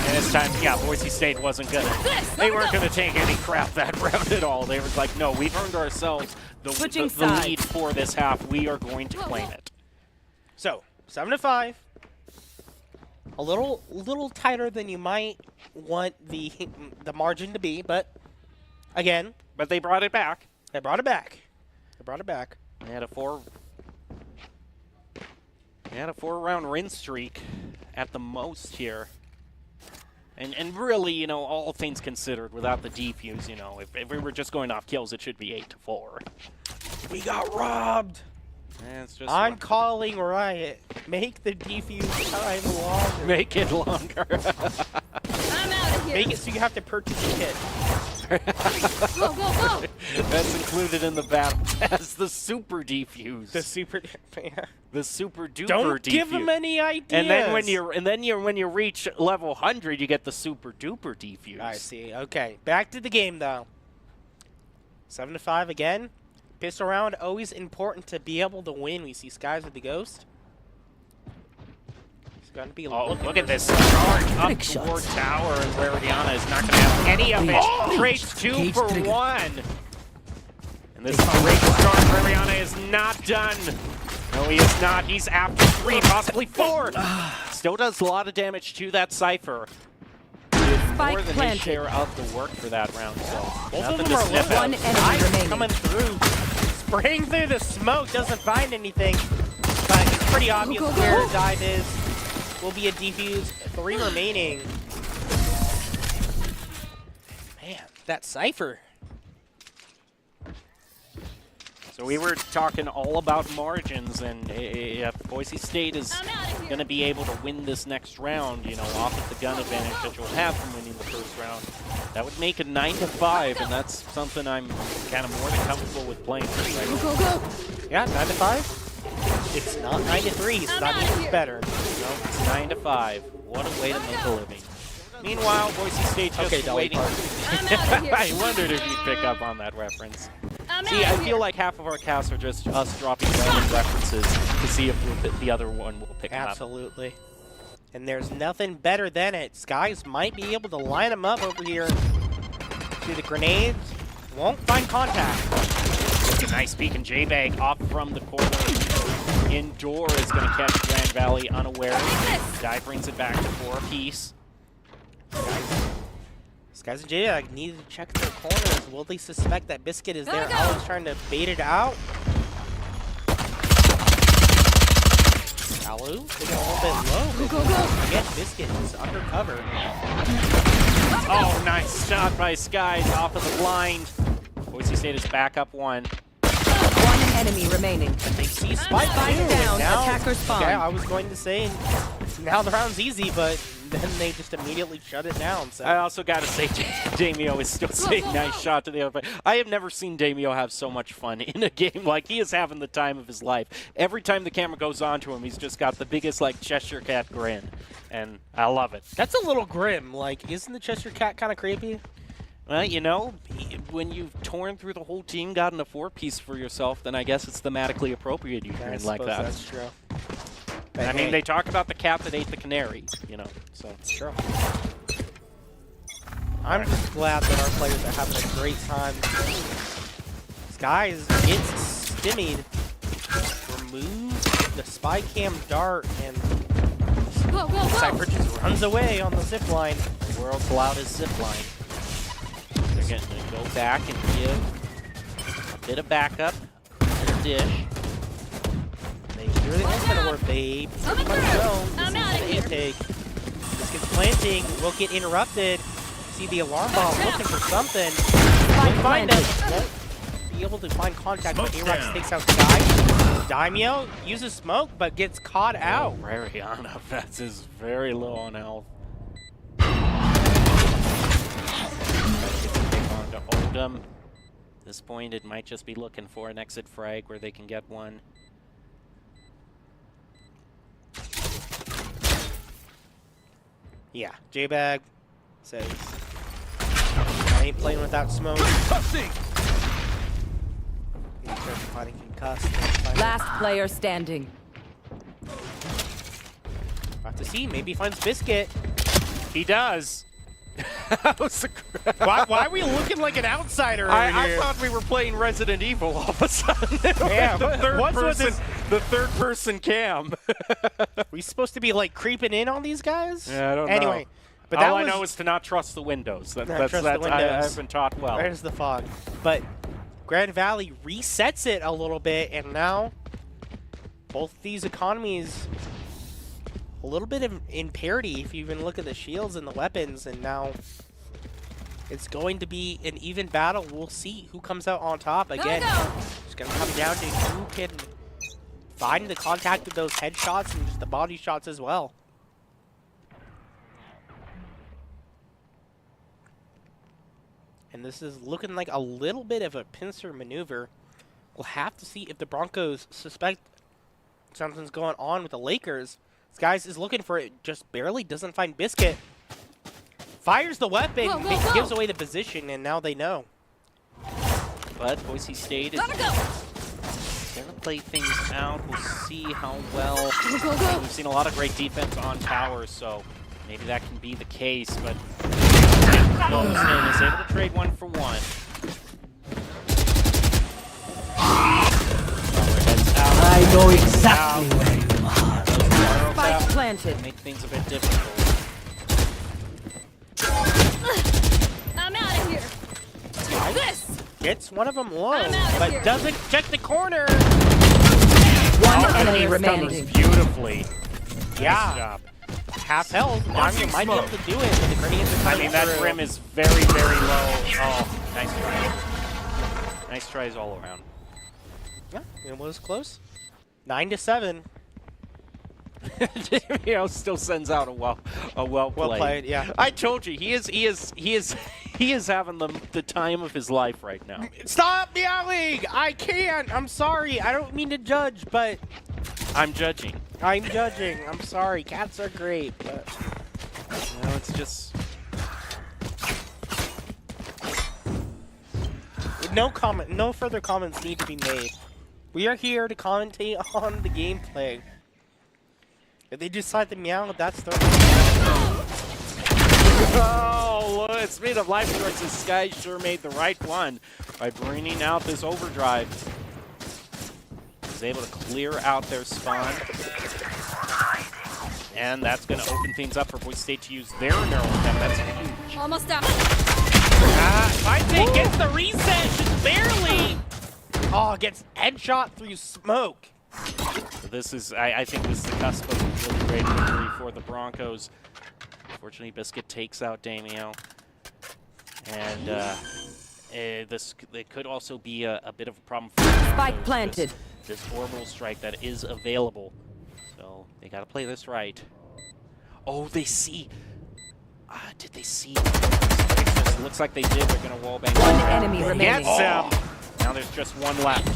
And this time, Boise State wasn't they weren't gonna take any crap that round at all. They were like, no, we've earned ourselves the lead for this half. We are going to claim it. So 7-5. A little tighter than you might want the margin to be, but again. But they brought it back. They brought it back. They brought it back. They had a four-round win streak at the most here. And really, all things considered, without the defuse, if we were just going off kills, it should be 8-4. We got robbed. It's just I'm calling Riot. Make the defuse time longer. Make it longer. I'm out of here. Make it so you have to purchase a kit. Go, go, go. That's included in the battle as the super defuse. The super, the super duper Don't defuse. give them any ideas. And then when you reach level 100, you get the super duper defuse. I see. Okay, back to the game though. 7-5 again. Pistol round always important to be able to win. We see Skies with the Ghost. He's gonna be. Look at this charge up toward Tower, and Rariana is not going to have any of it. Trades 2 for 1. And this great start, Rariana is not done. No, he is not. He's after 3, possibly 4. Still does a lot of damage to that Cypher. More than his share of the work for that round. So both of them are low. One enemy remaining. Coming through. Spraying through the smoke, doesn't find anything. But it's pretty obvious where dive is. Will be a defuse. 3 remaining. Man, that Cypher. So we were talking all about margins, and if Boise State is going to be able to win this next round, off of the gun advantage that you'll have from winning the first round, that would make it 9-5, and that's something I'm kind of more than comfortable with playing. Go, go. Yeah, 9-5. It's not 9-3, so that means it's better. No, it's 9-5. What a way to make a living. Meanwhile, Boise State just waiting. I wondered if you'd pick up on that reference. See, I feel like half of our casts are just us dropping random references to see if the other one will pick up. Absolutely. And there's nothing better than it. Skies might be able to line them up over here. See the grenades. Won't find contact. Nice peek, and J-Bag off from the corner. Indoor is going to catch Grand Valley unaware. Dive brings it back to 4 apiece. These guys in J-Bag need to check their corners. Will they suspect that Biscuit is there? Alex trying to bait it out. Alu taking a little bit low. Go. Again, Biscuit is under cover. Oh, nice shot by Skies off of the blind. Boise State is back up 1. One enemy remaining. They see Spike Spike too. down. Now, Attacker spawn. okay, I was going to say, now the round's easy, but then they just immediately shut it down. So. I also got to say, Damio is still saying nice shot to the other player. I have never seen Damio have so much fun in a game. Like, he is having the time of his life. Every time the camera goes on to him, he's just got the biggest, like, Cheshire Cat grin. And I love it. That's a little grim. Like, isn't the Cheshire Cat kind of creepy? Well, you know, when you've torn through the whole team, gotten a 4-piece for yourself, then I guess it's thematically appropriate you grin like that. That's true. But I mean, they talk about the cat that ate the canary, you know, so. It's true. I'm just glad that our players are having a great time. Skies gets stimmied. Removes the spy cam dart, and Cypher just runs away on the zip line. The world's loudest zip line. They're going to go back and give a bit of backup to the dish. They hear the infinite warp. They pretty much know this is the intake. This gets planting, will get interrupted. See the alarm bomb looking for something. Won't find him. Won't be able to find contact, but A-Rex takes out Sky. Daimyo uses smoke, but gets caught out. Rariana, Vets is very low on health. To hold them. At this point, it might just be looking for an exit frag where they can get one. Yeah, J-Bag says, I ain't playing without smoke. Fighting concussed. Last player standing. Have to see, maybe he finds Biscuit. He does. why are we looking like an outsider over I here? thought we were playing Resident Evil all of a sudden. Yeah, the third person cam. We supposed to be like creeping in on these guys? Yeah, I don't know. Anyway, but all I know is to not trust the windows. I've been taught well. There's the fog. But Grand Valley resets it a little bit, and now both these economies a little bit in parity if you even look at the shields and the weapons, and now it's going to be an even battle. We'll see who comes out on top. Again, it's going to come down to who can find the contact with those headshots and just the body shots as well. And this is looking like a little bit of a pincer maneuver. We'll have to see if the Broncos suspect something's going on with the Lakers. Skies is looking for it, just barely doesn't find Biscuit. Fires the weapon, gives away the position, and now they know. But Boise State is going to play things out. We'll see how well. We've seen a lot of great defense on towers, so maybe that can be the case. But Wilson is able to trade 1 for 1. I know exactly where you are. Spike planted. Make things a bit difficult. I'm out of here. This. Gets one of them low, but doesn't check the corner. One enemy remaining. Beautifully. Yeah. Nice job. Half health. Dami might be able to do it with the grenades. I mean, that rim is very, very low. Oh, nice try. Nice tries all around. Yeah, it was close. 9-7. Damio still sends out a well played. Yeah. I told you he is having the time of his life right now. Stop yelling! I can't. I'm sorry. I don't mean to judge, but I'm judging. I'm judging. I'm sorry. Cats are great, but no, it's just no comment. No further comments need to be made. We are here to commentate on the gameplay. If they decide to meow, that's their... Oh, look, Speed of life choices, Sky sure made the right one by bringing out this overdrive. He's able to clear out their spawn. And that's going to open things up for Boise State to use their neural attack. That's huge. Almost done. Fine gets the reset, just barely. Oh, gets headshot through smoke. So this is, I think this is the cusp of a really great victory for the Broncos. Unfortunately, Biscuit takes out Damio. And it could also be a bit of a problem for the Spike planted. This orbital strike that is available. So they got to play this right. Oh, they see. Did they see? It looks like they did. They're going to wallbang. One enemy remaining. Gets him. Now there's just one left.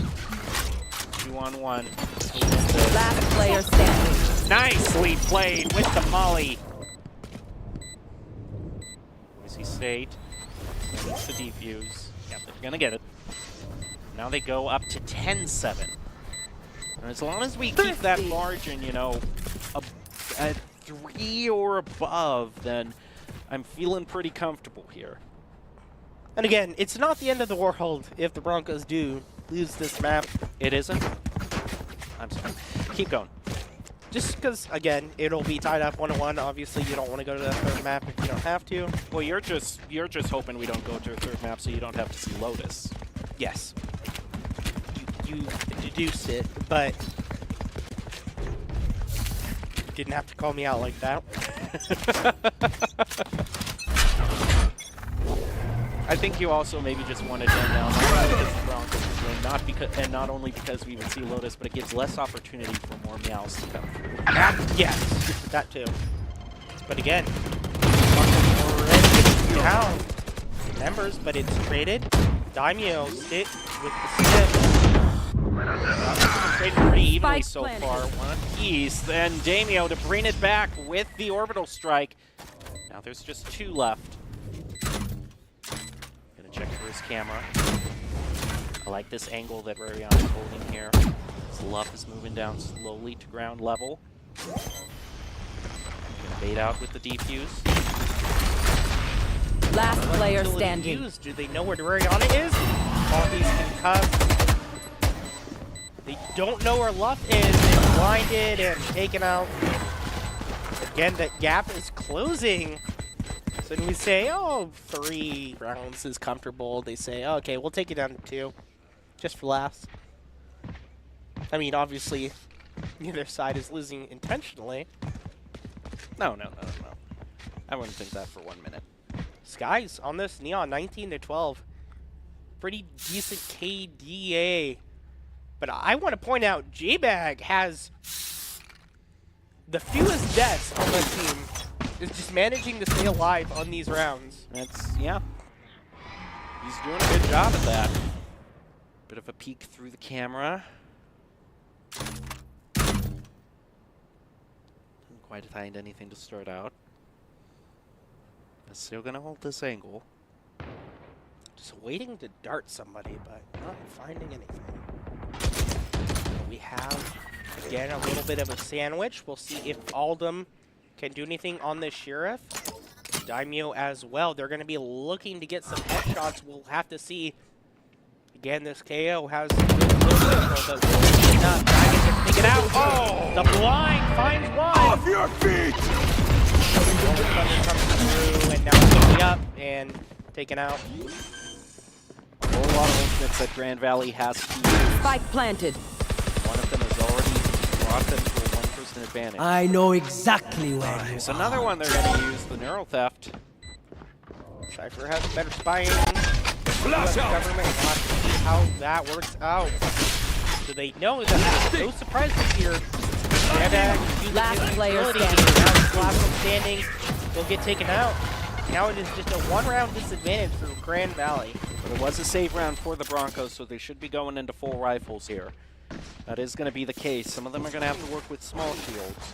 2-on-1. Last player standing. Nicely played with the molly. Boise State needs to defuse. Yeah, they're going to get it. Now they go up to 10-7. And as long as we keep that margin, you know, at 3 or above, then I'm feeling pretty comfortable here. And again, it's not the end of the world if the Broncos do lose this map. It isn't? I'm sorry. Keep going. Just because, again, it'll be tied up 1-1. Obviously, you don't want to go to the third map if you don't have to. Well, you're just hoping we don't go to a third map so you don't have to see Lotus. Yes. You deduced it, but you didn't have to call me out like that. I think you also maybe just wanted to down because the Broncos win, not only because we would see Lotus, but it gives less opportunity for more meows to come through. Yes, that too. But again, already down members, but it's traded. Daimyo sit with the snip. Traded pretty evenly Spike so planted. far. One apiece. Then Daimyo to bring it back with the orbital strike. Now there's just 2 left. Gonna check for his camera. I like this angle that Rarion is holding here. His Luff is moving down slowly to ground level. Gonna bait out with the defuse. Last player Until it's standing. used, do they know where Rariana is? All these concussed. They don't know where Luff is. They're blinded and taken out. Again, that gap is closing. So when we say, oh, 3 rounds is comfortable, they say, oh, okay, we'll take it down to 2. Just for laughs. I mean, obviously, neither side is losing intentionally. No. I wouldn't think that for 1 minute. Skies on this Neon, 19-12. Pretty decent KDA. But I want to point out, J-Bag has the fewest deaths on the team. Is just managing to stay alive on these rounds. Yeah. He's doing a good job at that. Bit of a peek through the camera. Didn't quite find anything to start out. I'm still gonna hold this angle. Just waiting to dart somebody, but not finding anything. We have, again, a little bit of a sandwich. We'll see if Aldum can do anything on this Sheriff. Daimyo as well. They're going to be looking to get some headshots. We'll have to see. Again, this KO has good control, but enough. Dragon can take it out. Oh! The blind finds one! Off your feet! Golden Thunder comes through, and now picking up and taken out. A whole lot of ultimates that Grand Valley has to use. Spike planted. One of them has already brought them to a 1-person advantage. I know exactly where you There's another one they're going to use, the Neural Theft. Cypher has better spying. US government wants to see how that works out. So they know that there's no surprises here. Last player standing. standing. Now this last one standing will get taken out. Now it is just a 1-round disadvantage for Grand Valley. But it was a save round for the Broncos, so they should be going into full rifles here. That is going to be the case. Some of them are going to have to work with small shields.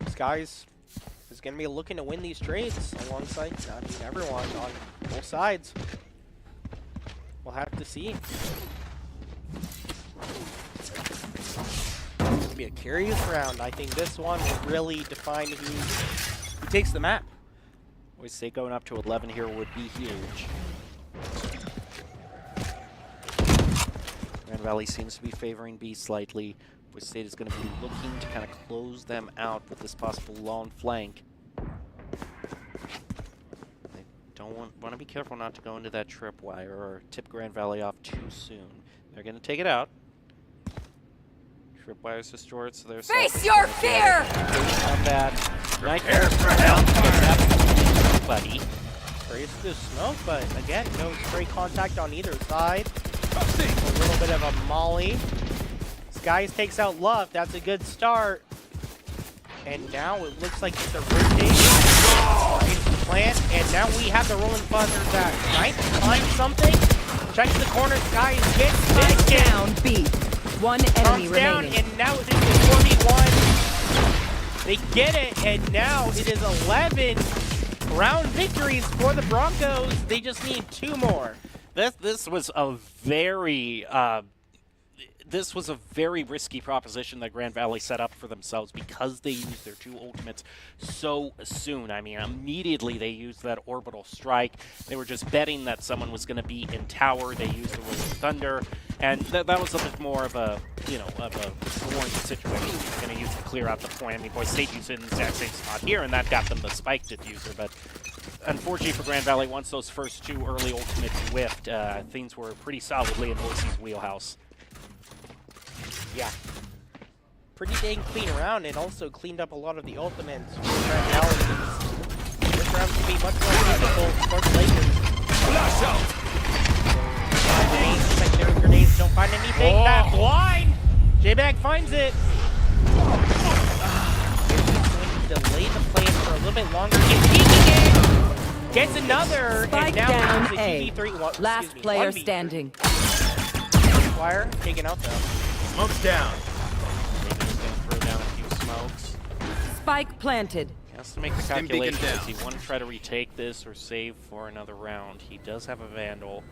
Skies is going to be looking to win these trades alongside, everyone on both sides. We'll have to see. to be a curious round. I think this one will really define who takes the map. We say going up to 11 here would be huge. Grand Valley seems to be favoring B slightly. Boise State is going to be looking to kind of close them out with this possible long flank. They don't want to be careful not to go into that tripwire or tip Grand Valley off too soon. They're going to take it out. Tripwire's destroyed, so there's face your fear. On that. Prepare for hellfire, buddy. Sprays through smoke, but again, no straight contact on either side. A little bit of a molly. Skies takes out Love. That's a good start. And now it looks like it's a rotation. Plant, and now we have the rolling buzzers at right. Find something. Checks the corner. Skies gets Spike down B. One enemy down, remaining. and now it is a 41. They get it, and now it is 11 round victories for the Broncos. They just need 2 more. This was a very risky proposition that Grand Valley set up for themselves because they used their 2 ultimates so soon. I mean, immediately they used that orbital strike. They were just betting that someone was going to be in tower. They used the Rolling Thunder, and that was a bit more of a, of a warranted situation. They were going to use it to clear out the point. I mean, Boise State used it in the exact same spot here, and that got them the spike diffuser, but unfortunately for Grand Valley, once those first 2 early ultimates whiffed, things were pretty solidly in Boise's wheelhouse. Yeah. Pretty dang clean round, and also cleaned up a lot of the ultimates. Grand Valley. This round should be much more difficult for the Lakers. Secondary grenades don't find anything. That blind! J-Bag finds it. Delay the plan for a little bit longer. Gets peeking in. Gets another. Spike and now down it's A. 2v3. Last player standing. Wire taken out though. Smoke's down. He's going to throw down a few smokes. Spike planted. He has to make the Stim beacon calculation. down. Does he want to try to retake this or save for another round? He does have a Vandal.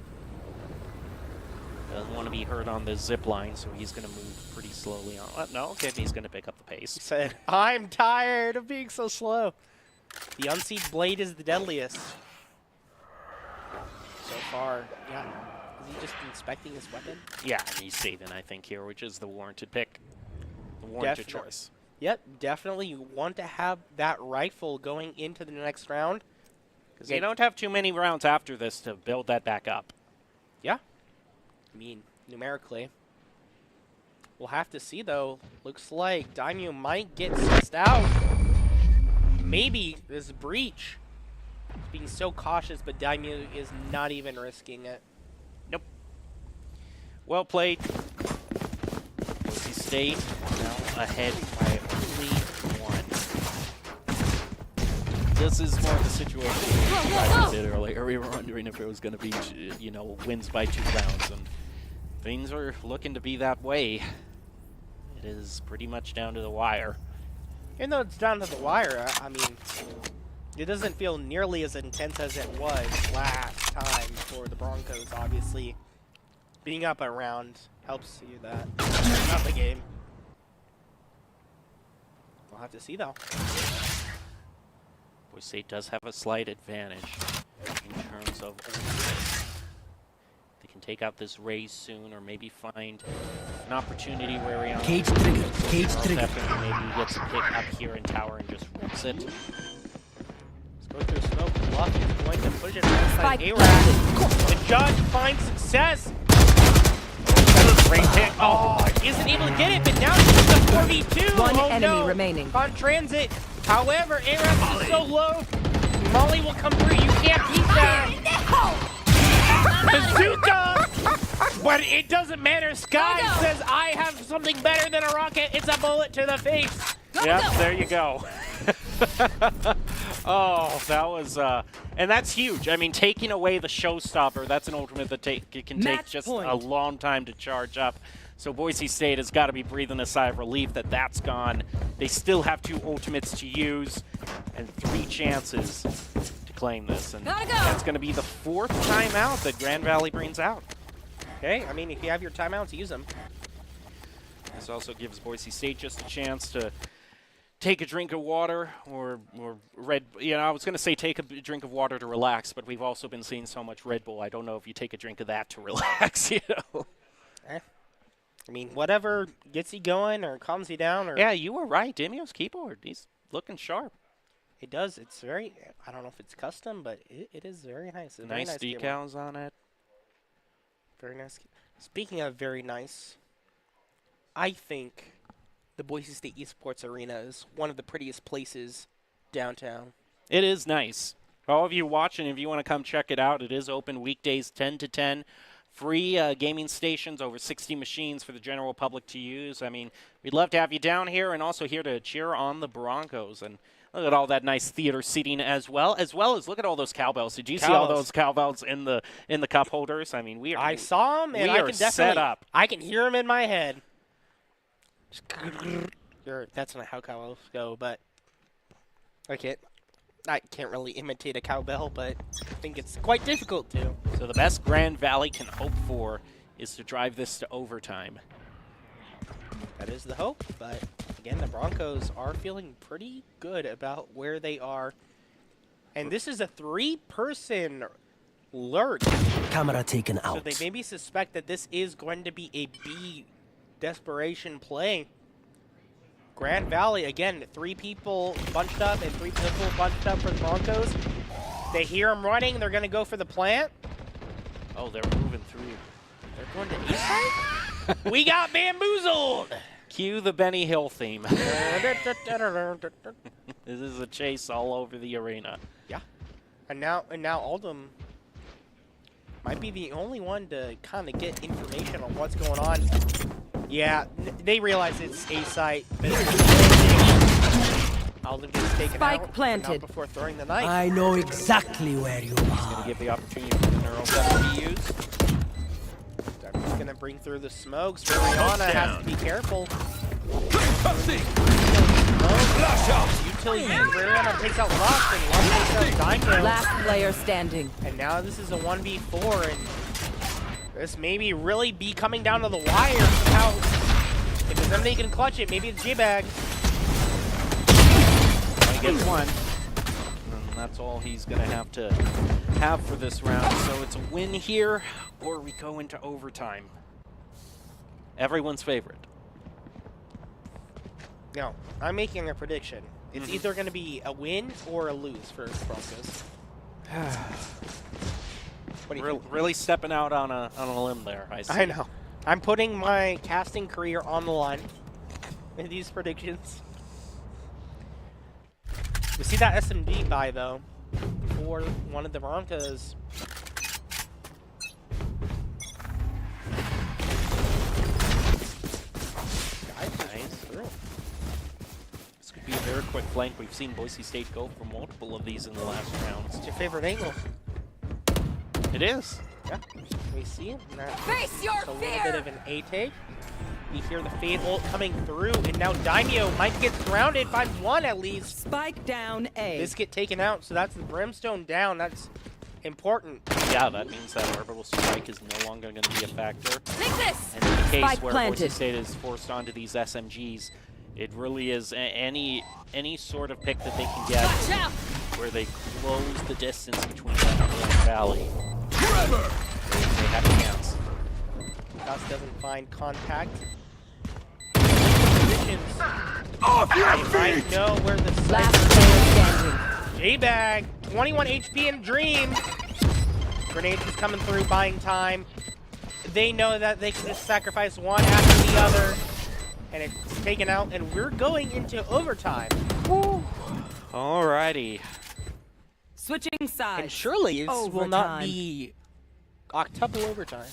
Doesn't want to be hurt on the zip line, so he's going to move pretty slowly on. No, okay, he's going to pick up the pace. He said, I'm tired of being so slow. The Unseated Blade is the deadliest. So far, yeah. Is he just inspecting his weapon? Yeah, and he's saving, I think, here, which is the warranted pick. The warranted choice. Yep, definitely you want to have that rifle going into the next round. Because you don't have too many rounds after this to build that back up. Yeah. I mean, numerically. We'll have to see, though. Looks like Daimyo might get sussed out. Maybe this breach. He's being so cautious, but Daimyo is not even risking it. Nope. Well played. Boise State now ahead by only 1. This is more of the situation I did earlier. We were wondering if it was going to be, wins by 2 rounds, and things are looking to be that way. It is pretty much down to the wire. Even though it's down to the wire, I mean, it doesn't feel nearly as intense as it was last time for the Broncos, obviously. Being up a round helps you that. Not the game. We'll have to see, though. Boise State does have a slight advantage in terms of ultimates. They can take out this Raze soon, or maybe find an opportunity where he Cage trigger. Cage trigger. Maybe gets a pick up here in tower and just rips it. Let's go through smoke. Bluff is going to push it right side Spike A-Rap. The judge finds success. Great pick. Oh, isn't able to get it, but now it's a 4v2. One oh, enemy no. remaining. On transit. However, A-Rap is so low. Molly will come through. You can't beat that. Bazooka! But it doesn't matter. Sky says, I have something better than a rocket. It's a bullet to the face. Yep, there you go. Oh, that was, and that's huge. I mean, taking away the showstopper, that's an ultimate that it can take just a long time to charge up. So Boise State has got to be breathing a sigh of relief that that's gone. They still have 2 ultimates to use and 3 chances to claim this. And that's going to be the 4th timeout that Grand Valley brings out. Okay, I mean, if you have your timeouts, use them. This also gives Boise State just a chance to take a drink of water or Red. You know, I was going to say take a drink of water to relax, but we've also been seeing so much Red Bull. I don't know if you take a drink of that to relax. You know. I mean, whatever gets you going or calms you down. Or yeah, you were right. Demio's keyboard, he's looking sharp. It does. It's very. I don't know if it's custom, but it is very nice. Nice decals on it. Very nice. Speaking of very nice, I think the Boise State Esports Arena is one of the prettiest places downtown. It is nice. All of you watching, if you want to come check it out, it is open weekdays 10 to 10. Free gaming stations, over 60 machines for the general public to use. I mean, we'd love to have you down here and also here to cheer on the Broncos. And look at all that nice theater seating as well as look at all those cowbells. Did you see all those cowbells in the cup holders? I mean, we are. I saw them, and I can definitely set up. I can hear them in my head. That's not how cowbells go, but I can't really imitate a cowbell, but I think it's quite difficult to. So the best Grand Valley can hope for is to drive this to overtime. That is the hope, but again, the Broncos are feeling pretty good about where they are. And this is a 3-person lurk. Camera taken out. So they maybe suspect that this is going to be a B desperation play. Grand Valley, again, 3 people bunched up and 3 people bunched up for the Broncos. They hear them running. They're going to go for the plant. Oh, they're moving through. They're going to east side? We got bamboozled. Cue the Benny Hill theme. This is a chase all over the arena. Yeah. And now Aldum might be the only one to kind of get information on what's going on. Yeah, they realize it's a site. Aldum gets taken out planted before throwing the knife. I know exactly where you Going to are. give the opportunity for the Neural 7 to be used. He's going to bring through the smokes. Rihanna has to be careful. Utility Rihanna takes out Lux, and Lux takes out Dynamo. Last player standing. And now this is a 1v4, and this may be really be coming down to the wire somehow. If somebody can clutch it, maybe it's J-Bag. He gets one. And that's all he's going to have for this round. So it's a win here, or we go into overtime. Everyone's favorite. No, I'm making a prediction. It's either going to be a win or a lose for the Broncos. What do you think? Really stepping out on a limb there, I see. I know. I'm putting my casting career on the line in these predictions. We see that SMG buy, though, for one of the Broncos. This could be a very quick flank. We've seen Boise State go for multiple of these in the last rounds. What's your favorite angle? It is. Yeah, we see it. Face your a little fear! bit of an A-take. We hear the fade ult coming through, and now Daimyo might get surrounded, finds one at least. Spike down A. This get taken out, so that's the Brimstone down. That's important. Yeah, that means that orbital strike is no longer going to be a factor. Take this! And in the case Spike where planted. Boise State is forced onto these SMGs, it really is any sort of pick that they can get where they close the distance between them and Grand Valley. They have a chance. Gus doesn't find contact. Positions. I know where the Last player standing. J-Bag, 21 HP in Dream. Grenades is coming through, buying time. They know that they can just sacrifice one after the other. And it's taken out, and we're going into overtime. Woo. Alrighty. Switching sides. And surely this will not Overtime. be octuple overtime.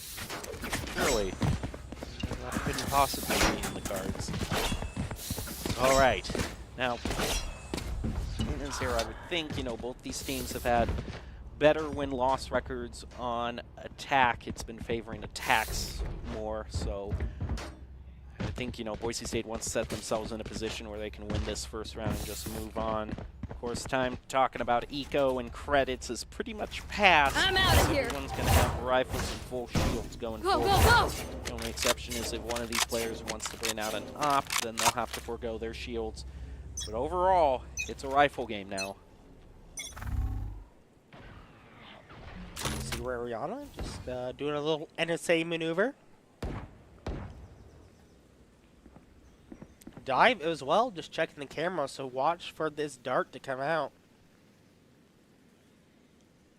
Surely. That couldn't possibly be in the cards. Alright. Now, maintenance here, I would think, both these teams have had better win-loss records on attack. It's been favoring attacks more, so I think, Boise State wants to set themselves in a position where they can win this first round and just move on course, time talking about eco and credits is pretty much past. I'm out of here. Everyone's going to have rifles and full shields going Go, forward. go, go! The only exception is if one of these players wants to bring out an op, then they'll have to forego their shields. But overall, it's a rifle game now. See where Rihanna just doing a little NSA maneuver. Dive as well, just checking the camera, so watch for this dart to come out.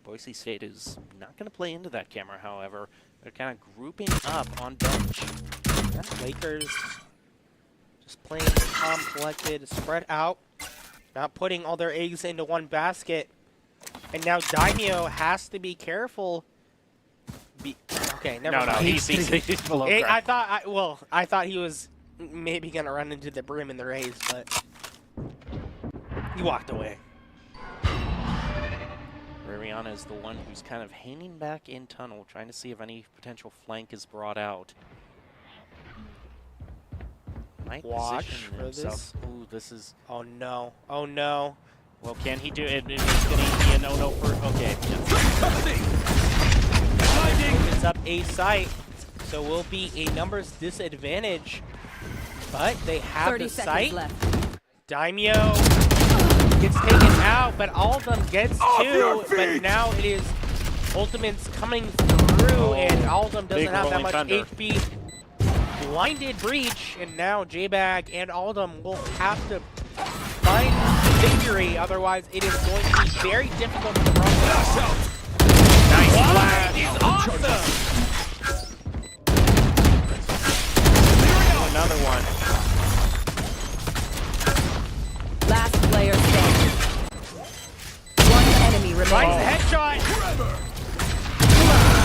Boise State is not going to play into that camera, however. They're kind of grouping up on bench. Yeah, Lakers just playing calm, collected, spread out, not putting all their eggs into one basket. And now Daimyo has to be careful. Okay, never mind. No, he's below I thought he was maybe gonna run into the brim in the race, but he walked away. Rihanna is the one who's kind of hanging back in tunnel, trying to see if any potential flank is brought out. Might Watch position for himself. this. Ooh, this is. Oh no! Oh no! Well, can he do it? It's going to be a no-no for. Okay. Opens up a site, so will be a numbers disadvantage. But they have 30 the seconds site. left. Daimyo gets taken out, but all of them gets two. But now it is Ultimates coming through, and all of them doesn't have that much Thunder. HP. Blinded Breach, and now J-Bag and Aldum will have to find victory. Otherwise, it is going to be very difficult for the Broncos. Nice Blind flash. is awesome! Another one. Last player standing. One enemy Finds remaining. the headshot!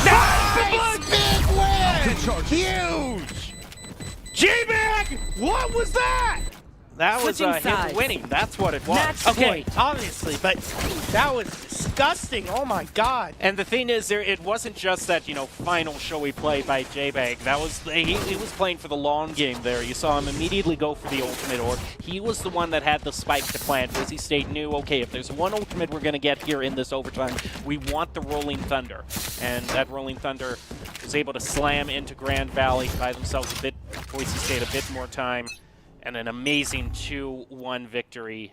Nice! Big win! Huge! J-Bag! What was that? That was Switching him sides. winning. That's what it was. Match Okay, point. obviously, but that was disgusting. Oh my god. And the thing is, it wasn't just that, final showy play by J-Bag. That was he was playing for the long game there. You saw him immediately go for the ultimate orb. He was the one that had the spike to plant. Boise State knew, okay, if there's one ultimate we're going to get here in this overtime, we want the Rolling Thunder. And that Rolling Thunder was able to slam into Grand Valley, buy themselves Boise State a bit more time, and an amazing 2-1 victory.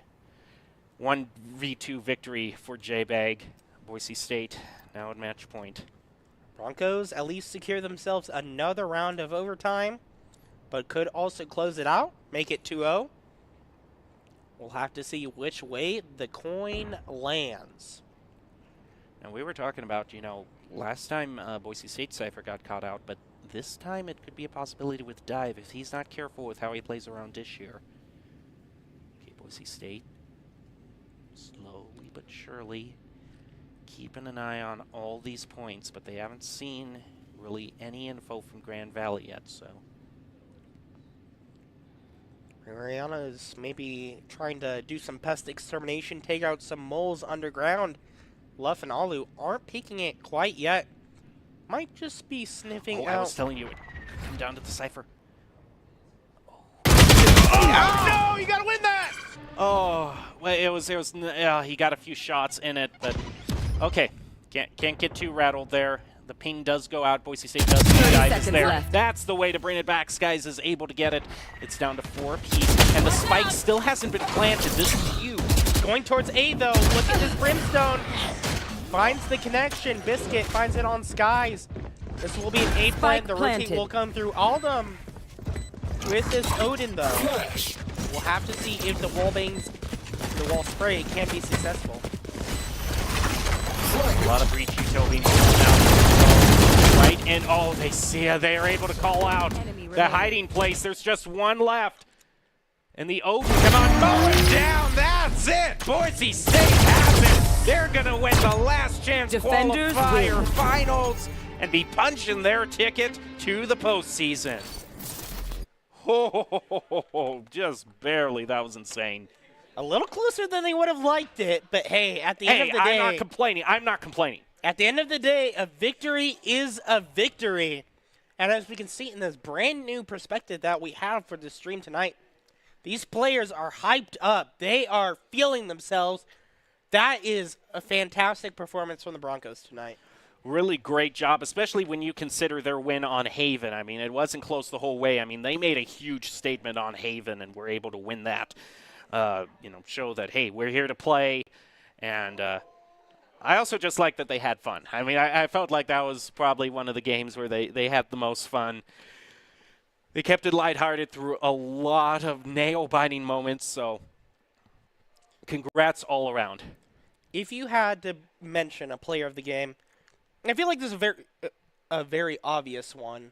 1v2 victory for J-Bag. Boise State now at match point. Broncos at least secure themselves another round of overtime, but could also close it out, make it 2-0. We'll have to see which way the coin lands. And we were talking about, last time Boise State Cypher got caught out, but this time it could be a possibility with Dive if he's not careful with how he plays around this year. Okay, Boise State. Slowly but surely keeping an eye on all these points, but they haven't seen really any info from Grand Valley yet, so. Mariana is maybe trying to do some pest extermination, take out some moles underground. Luff and Alu aren't peeking it quite yet. Might just be sniffing I out. was telling you, it come down to the Cypher. Oh no, you gotta win that! Oh, well, he got a few shots in it, but okay. Can't get too rattled there. The ping does go out. Boise State does dive is there. left. That's the way to bring it back. Skies is able to get it. It's down to 4 apiece, and the spike still hasn't been planted. This is huge. Going towards A though. Look at this Brimstone. Finds the connection. Biscuit finds it on Skies. This will be an A plant. The rotate planted. will come through. Aldum with this Odin though. We'll have to see if the wall bangs, the wall spray can be successful. A lot of breach util being pulled out. Right in. Oh, they are able to call out the hiding place. There's just one left. And the Oak come on, mowing down. That's it. Boise State has it. They're going to win the last chance Defenders qualifier win. finals and be punching their ticket to the postseason. Oh, just barely. That was insane. A little closer than they would have liked it, but hey, at the end of the day, I'm not complaining. I'm not complaining. At the end of the day, a victory is a victory. And as we can see in this brand new perspective that we have for the stream tonight, These players are hyped up. They are feeling themselves. That is a fantastic performance from the Broncos tonight. Really great job, especially when you consider their win on Haven. I mean, it wasn't close the whole way. I mean, they made a huge statement on Haven and were able to win that. Show that, hey, we're here to play. And I also just like that they had fun. I mean, I felt like that was probably one of the games where they had the most fun. They kept it lighthearted through a lot of nail-biting moments, so congrats all around. If you had to mention a player of the game, I feel like this is a very obvious one,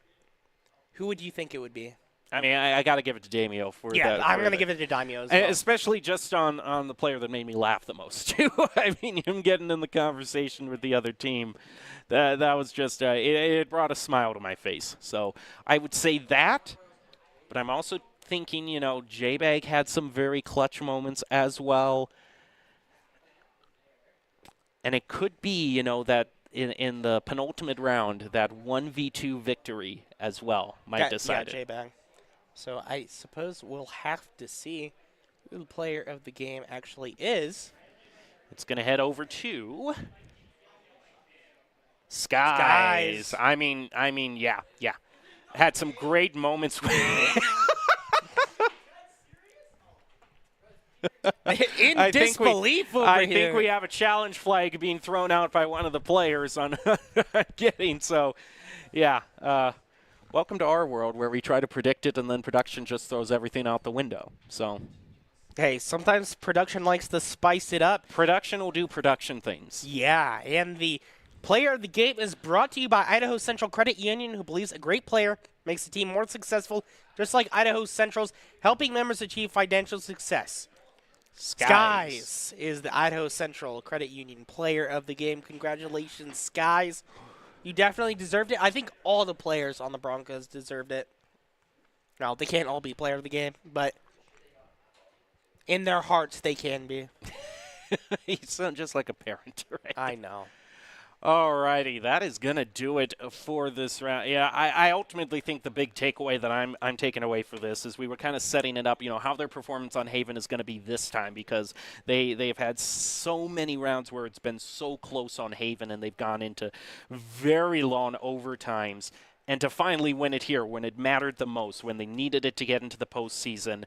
who would you think it would be? I mean, I got to give it to Damio for that. Yeah, I'm going to give it to Damio as well. Especially just on the player that made me laugh the most, too. I mean, him getting in the conversation with the other team, that was just, it brought a smile to my face. So I would say that, but I'm also thinking, J-Bag had some very clutch moments as well. And it could be, that in the penultimate round, that 1v2 victory as well might decide it. Yeah, J-Bag. So I suppose we'll have to see who the player of the game actually is. It's going to head over to Skies. I mean, yeah. Had some great moments. In disbelief over here. I think we have a challenge flag being thrown out by one of the players on getting. So, yeah. Welcome to our world where we try to predict it and then production just throws everything out the window. So, hey, sometimes production likes to spice it up. Production will do production things. Yeah, and the player of the game is brought to you by Idaho Central Credit Union, who believes a great player makes the team more successful, just like Idaho Central's helping members achieve financial success. Skies is the Idaho Central Credit Union player of the game. Congratulations, Skies. You definitely deserved it. I think all the players on the Broncos deserved it. No, they can't all be player of the game, but in their hearts they can be. You sound just like a parent, right? I know. Alrighty, that is going to do it for this round. Yeah, I ultimately think the big takeaway that I'm taking away for this is we were kind of setting it up, how their performance on Haven is going to be this time, because they've had so many rounds where it's been so close on Haven and they've gone into very long overtimes. And to finally win it here when it mattered the most, when they needed it to get into the postseason,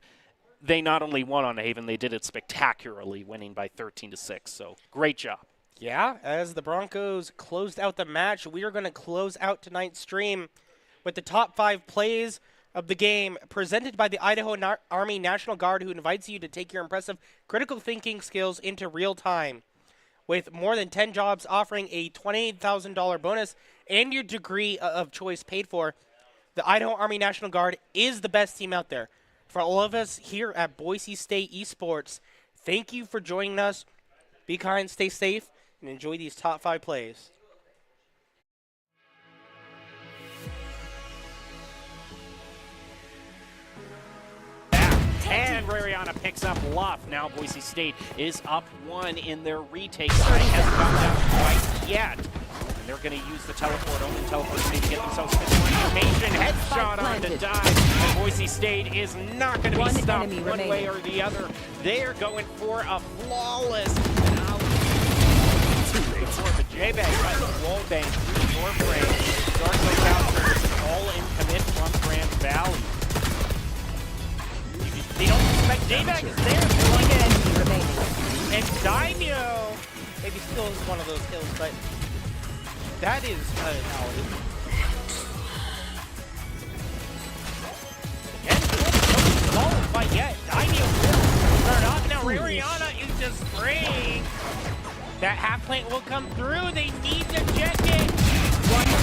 they not only won on Haven, they did it spectacularly, winning by 13-6. So great job. Yeah, as the Broncos closed out the match, we are going to close out tonight's stream with the top 5 plays of the game presented by the Idaho Army National Guard, who invites you to take your impressive critical thinking skills into real time. With more than 10 jobs offering a $28,000 bonus and your degree of choice paid for, the Idaho Army National Guard is the best team out there. For all of us here at Boise State Esports, thank you for joining us. Be kind, stay safe, and enjoy these top 5 plays. And Rariana picks up Luff. Now Boise State is up 1 in their retake. Hasn't gotten out quite yet. And they're going to use the teleport, only teleport to get themselves additional information. Headshot on to dive. And Boise State is not going to be stopped one way or the other. They're going for a flawless. Before the J-Bag tries to wall bang through the door frame. Dark goes out for this all-in commit from Grand Valley. They don't expect J-Bag is there. One enemy remaining. And Daimyo maybe still is one of those kills, but that is again, no fight yet. Daimyo will start off. Now Rariana is just spraying. That half plate will come through. They need to check it.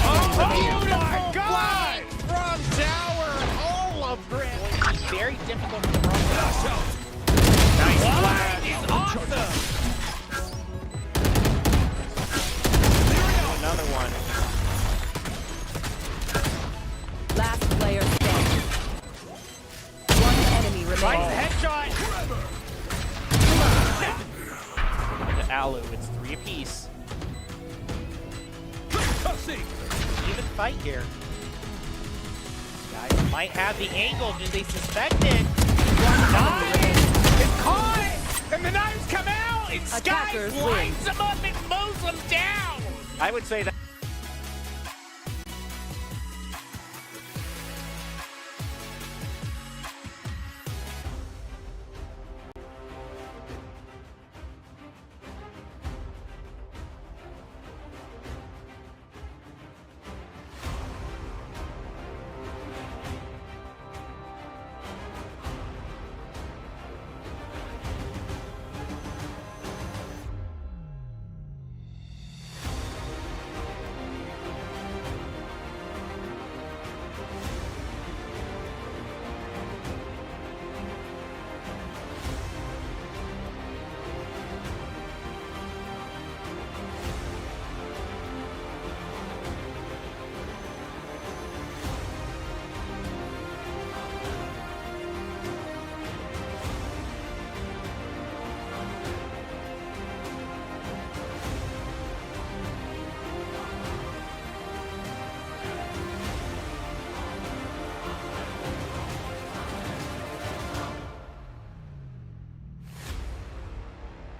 Oh my God! From tower, all of Grant. It's very difficult for the Broncos. Nice flag. He's awesome. Another one. Last player standing. One enemy remaining. Finds the headshot. To Alu, it's 3 apiece. Even fight here. Guys might have the angle. Do they suspect it? It's caught! And the knives come out! And Skies Attackers lines win. them up and mows them down! I would say that